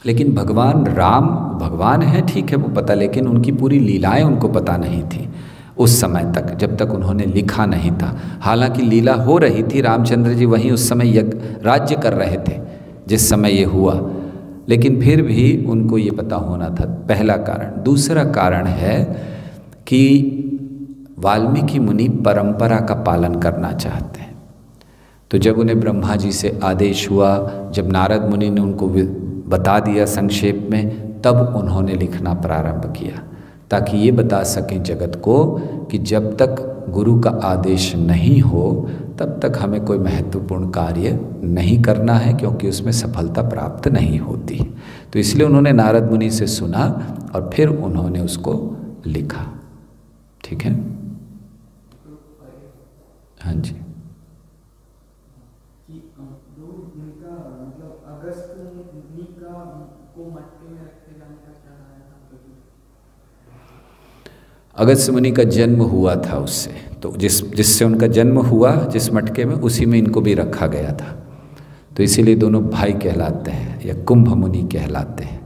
लेकिन भगवान राम भगवान है, ठीक है, वो पता, लेकिन उनकी पूरी लीलाएं उनको पता नहीं थी उस समय तक, जब तक उन्होंने लिखा नहीं था। हालांकि लीला हो रही थी, रामचंद्र जी वहीं उस समय राज्य कर रहे थे जिस समय ये हुआ, लेकिन फिर भी उनको ये पता होना था, पहला कारण। दूसरा कारण है कि वाल्मीकि मुनि परंपरा का पालन करना चाहते हैं। तो जब उन्हें ब्रह्मा जी से आदेश हुआ, जब नारद मुनि ने उनको बता दिया संक्षेप में, तब उन्होंने लिखना प्रारंभ किया, ताकि ये बता सकें जगत को कि जब तक गुरु का आदेश नहीं हो तब तक हमें कोई महत्वपूर्ण कार्य नहीं करना है, क्योंकि उसमें सफलता प्राप्त नहीं होती। तो इसलिए उन्होंने नारद मुनि से सुना और फिर उन्होंने उसको लिखा। ठीक है, हाँ जी। अगस्त्य मुनि का जन्म हुआ था उससे, तो जिससे उनका जन्म हुआ, जिस मटके में, उसी में इनको भी रखा गया था। तो इसीलिए दोनों भाई कहलाते हैं या कुंभ मुनि कहलाते हैं।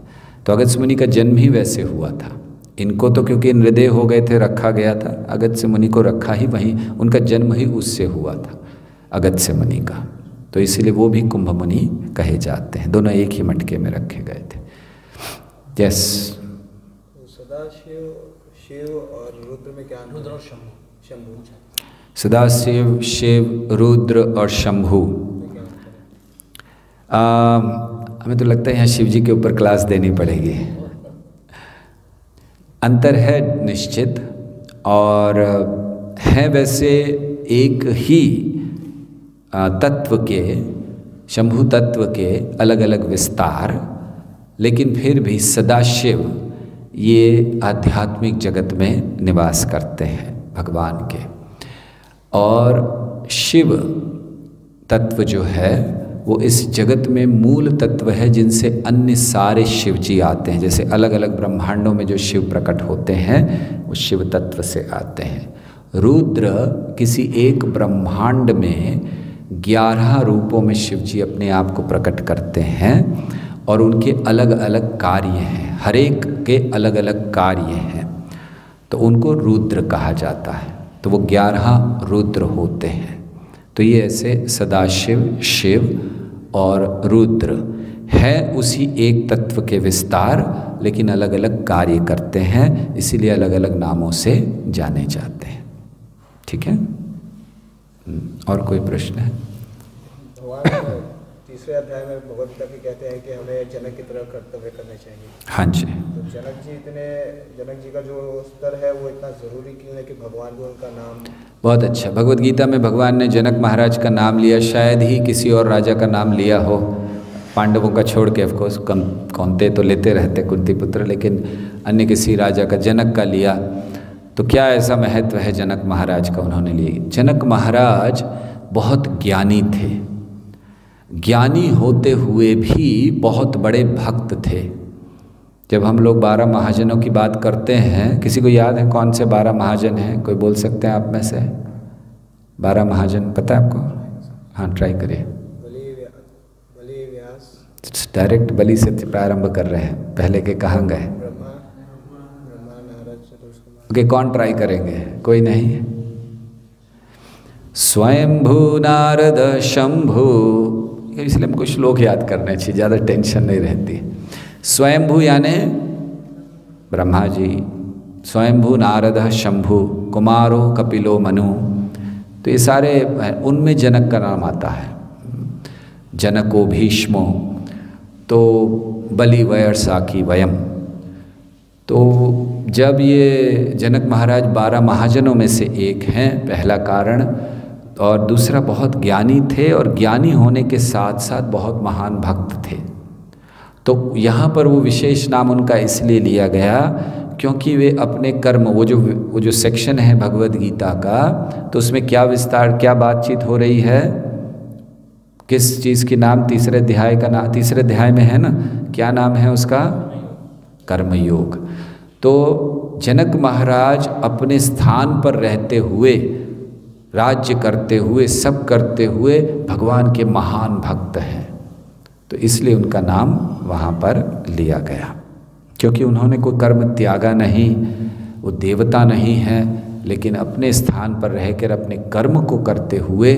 तो अगस्त्य मुनि का जन्म ही वैसे हुआ था। इनको तो क्योंकि हृदय हो गए थे रखा गया था, अगस्त्य मुनि को रखा ही वहीं, उनका जन्म ही उससे हुआ था अगस्त्य मुनि का। तो इसीलिए वो भी कुंभ मुनि कहे जाते हैं। दोनों एक ही मटके में रखे गए थे। यस, शिव और रुद्र में क्या? रुद्र और शंभु। सदाशिव, शिव, रुद्र और शंभु। हमें तो लगता है यहाँ शिव जी के ऊपर क्लास देनी पड़ेगी। अंतर है निश्चित, और है वैसे एक ही तत्व के, शंभु तत्व के अलग अलग विस्तार, लेकिन फिर भी सदाशिव ये आध्यात्मिक जगत में निवास करते हैं भगवान के। और शिव तत्व जो है वो इस जगत में मूल तत्व है, जिनसे अन्य सारे शिव जी आते हैं। जैसे अलग अलग ब्रह्मांडों में जो शिव प्रकट होते हैं वो शिव तत्व से आते हैं। रुद्र किसी एक ब्रह्मांड में 11 रूपों में शिव जी अपने आप को प्रकट करते हैं, और उनके अलग अलग कार्य हैं, हर एक के अलग अलग कार्य हैं, तो उनको रुद्र कहा जाता है। तो वो 11 रुद्र होते हैं। तो ये ऐसे सदाशिव, शिव और रुद्र है उसी एक तत्व के विस्तार, लेकिन अलग अलग कार्य करते हैं, इसीलिए अलग अलग नामों से जाने जाते हैं। ठीक है, और कोई प्रश्न है? भगवान दूसरे अध्याय में भगवद गीता भी कहते हैं कि हमें जनक की तरह कर्तव्य करने चाहिए। हाँ जी। तो जनक जी का जो स्तर है वो इतना ज़रूरी क्यों है कि भगवान भी उनका नाम? बहुत अच्छा। भगवद गीता में भगवान ने जनक महाराज का नाम लिया, शायद ही किसी और राजा का नाम लिया हो, पांडवों का छोड़ के। ऑफकोर्स कौनते तो लेते रहते कुंती पुत्र, लेकिन अन्य किसी राजा का, जनक का लिया। तो क्या ऐसा महत्व है जनक महाराज का उन्होंने लिए? जनक महाराज बहुत ज्ञानी थे, ज्ञानी होते हुए भी बहुत बड़े भक्त थे। जब हम लोग 12 महाजनों की बात करते हैं, किसी को याद है कौन से 12 महाजन हैं? कोई बोल सकते हैं आप में से? 12 महाजन पता है आपको? हाँ, ट्राई करिए। बलि, व्यास। डायरेक्ट बलि से प्रारंभ कर रहे हैं, पहले के कहाँ गए? ब्रह्मा, नारद, ओके, कौन ट्राई करेंगे? कोई नहीं? स्वयंभू, नारद, शंभु, इसलिए हमको श्लोक याद करने चाहिए, ज़्यादा टेंशन नहीं रहती। स्वयंभू यानी ब्रह्मा जी, स्वयंभू, नारद, शंभु, कुमारो, कपिलो, मनु। तो ये सारे, उनमें जनक का नाम आता है। जनको, भीष्मो, तो बलि, वयर, साकी, वयम। तो जब ये जनक महाराज 12 महाजनों में से एक हैं, पहला कारण, और दूसरा बहुत ज्ञानी थे, और ज्ञानी होने के साथ साथ बहुत महान भक्त थे। तो यहाँ पर वो विशेष नाम उनका इसलिए लिया गया क्योंकि वे अपने कर्म, वो जो सेक्शन है भगवद गीता का, तो उसमें क्या विस्तार, क्या बातचीत हो रही है, किस चीज़ की नाम? तीसरे अध्याय का नाम, तीसरे अध्याय में है ना, क्या नाम है उसका? कर्मयोग। तो जनक महाराज अपने स्थान पर रहते हुए, राज्य करते हुए, सब करते हुए भगवान के महान भक्त हैं। तो इसलिए उनका नाम वहाँ पर लिया गया, क्योंकि उन्होंने कोई कर्म त्यागा नहीं, वो देवता नहीं है, लेकिन अपने स्थान पर रहकर अपने कर्म को करते हुए,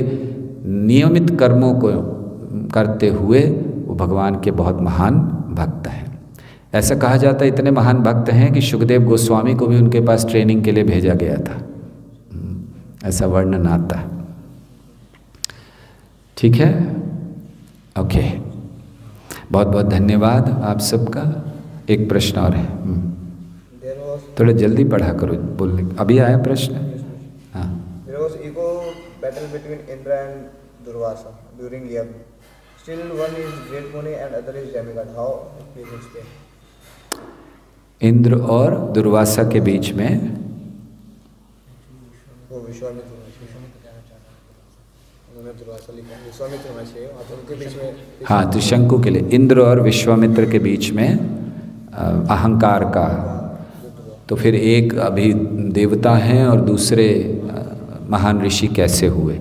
नियमित कर्मों को करते हुए वो भगवान के बहुत महान भक्त हैं। ऐसा कहा जाता है इतने महान भक्त हैं कि सुखदेव गोस्वामी को भी उनके पास ट्रेनिंग के लिए भेजा गया था, ऐसा वर्णन आता है। ठीक है, ओके, बहुत बहुत धन्यवाद आप सबका। एक प्रश्न और है, थोड़ा जल्दी पढ़ा करो, बोलने अभी आया प्रश्न। हाँ, There was ego battle between Indra and Durvasa during Yagna. Still one is great Muni and other is demigod. How? Please explain. Indra और दुर्वासा के बीच में वो विश्वामित्र कहना चाहता है, उन्होंने दुर्वासा लिखा, विश्वामित्र होना चाहिए और उनके बीच में। हाँ, त्रिशंकु के लिए इंद्र और विश्वामित्र के बीच में अहंकार का, तो फिर एक अभी देवता हैं और दूसरे महान ऋषि कैसे हुए?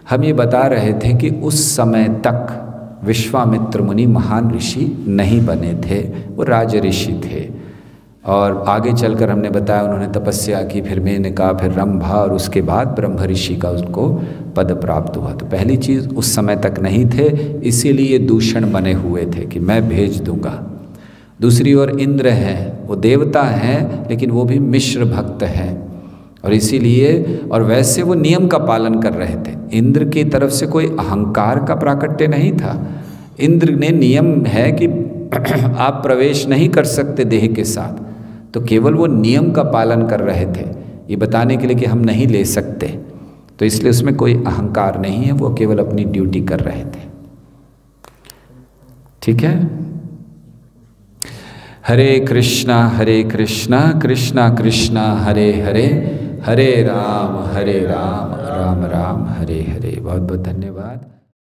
हम ये बता रहे थे कि उस समय तक विश्वामित्र मुनि महान ऋषि नहीं बने थे, वो राज ऋषि थे। और आगे चलकर हमने बताया उन्होंने तपस्या की, फिर मेनका, फिर रंभा, और उसके बाद ब्रह्म ऋषि का उनको पद प्राप्त हुआ। तो पहली चीज़ उस समय तक नहीं थे, इसीलिए दूषण बने हुए थे कि मैं भेज दूंगा। दूसरी ओर इंद्र हैं, वो देवता हैं, लेकिन वो भी मिश्र भक्त हैं, और इसीलिए, और वैसे वो नियम का पालन कर रहे थे। इंद्र की तरफ से कोई अहंकार का प्राकट्य नहीं था। इंद्र ने नियम है कि आप प्रवेश नहीं कर सकते देह के साथ, तो केवल वो नियम का पालन कर रहे थे, ये बताने के लिए कि हम नहीं ले सकते। तो इसलिए उसमें कोई अहंकार नहीं है, वो केवल अपनी ड्यूटी कर रहे थे। ठीक है, हरे कृष्णा कृष्णा कृष्णा हरे हरे, हरे राम राम राम हरे हरे। बहुत बहुत धन्यवाद।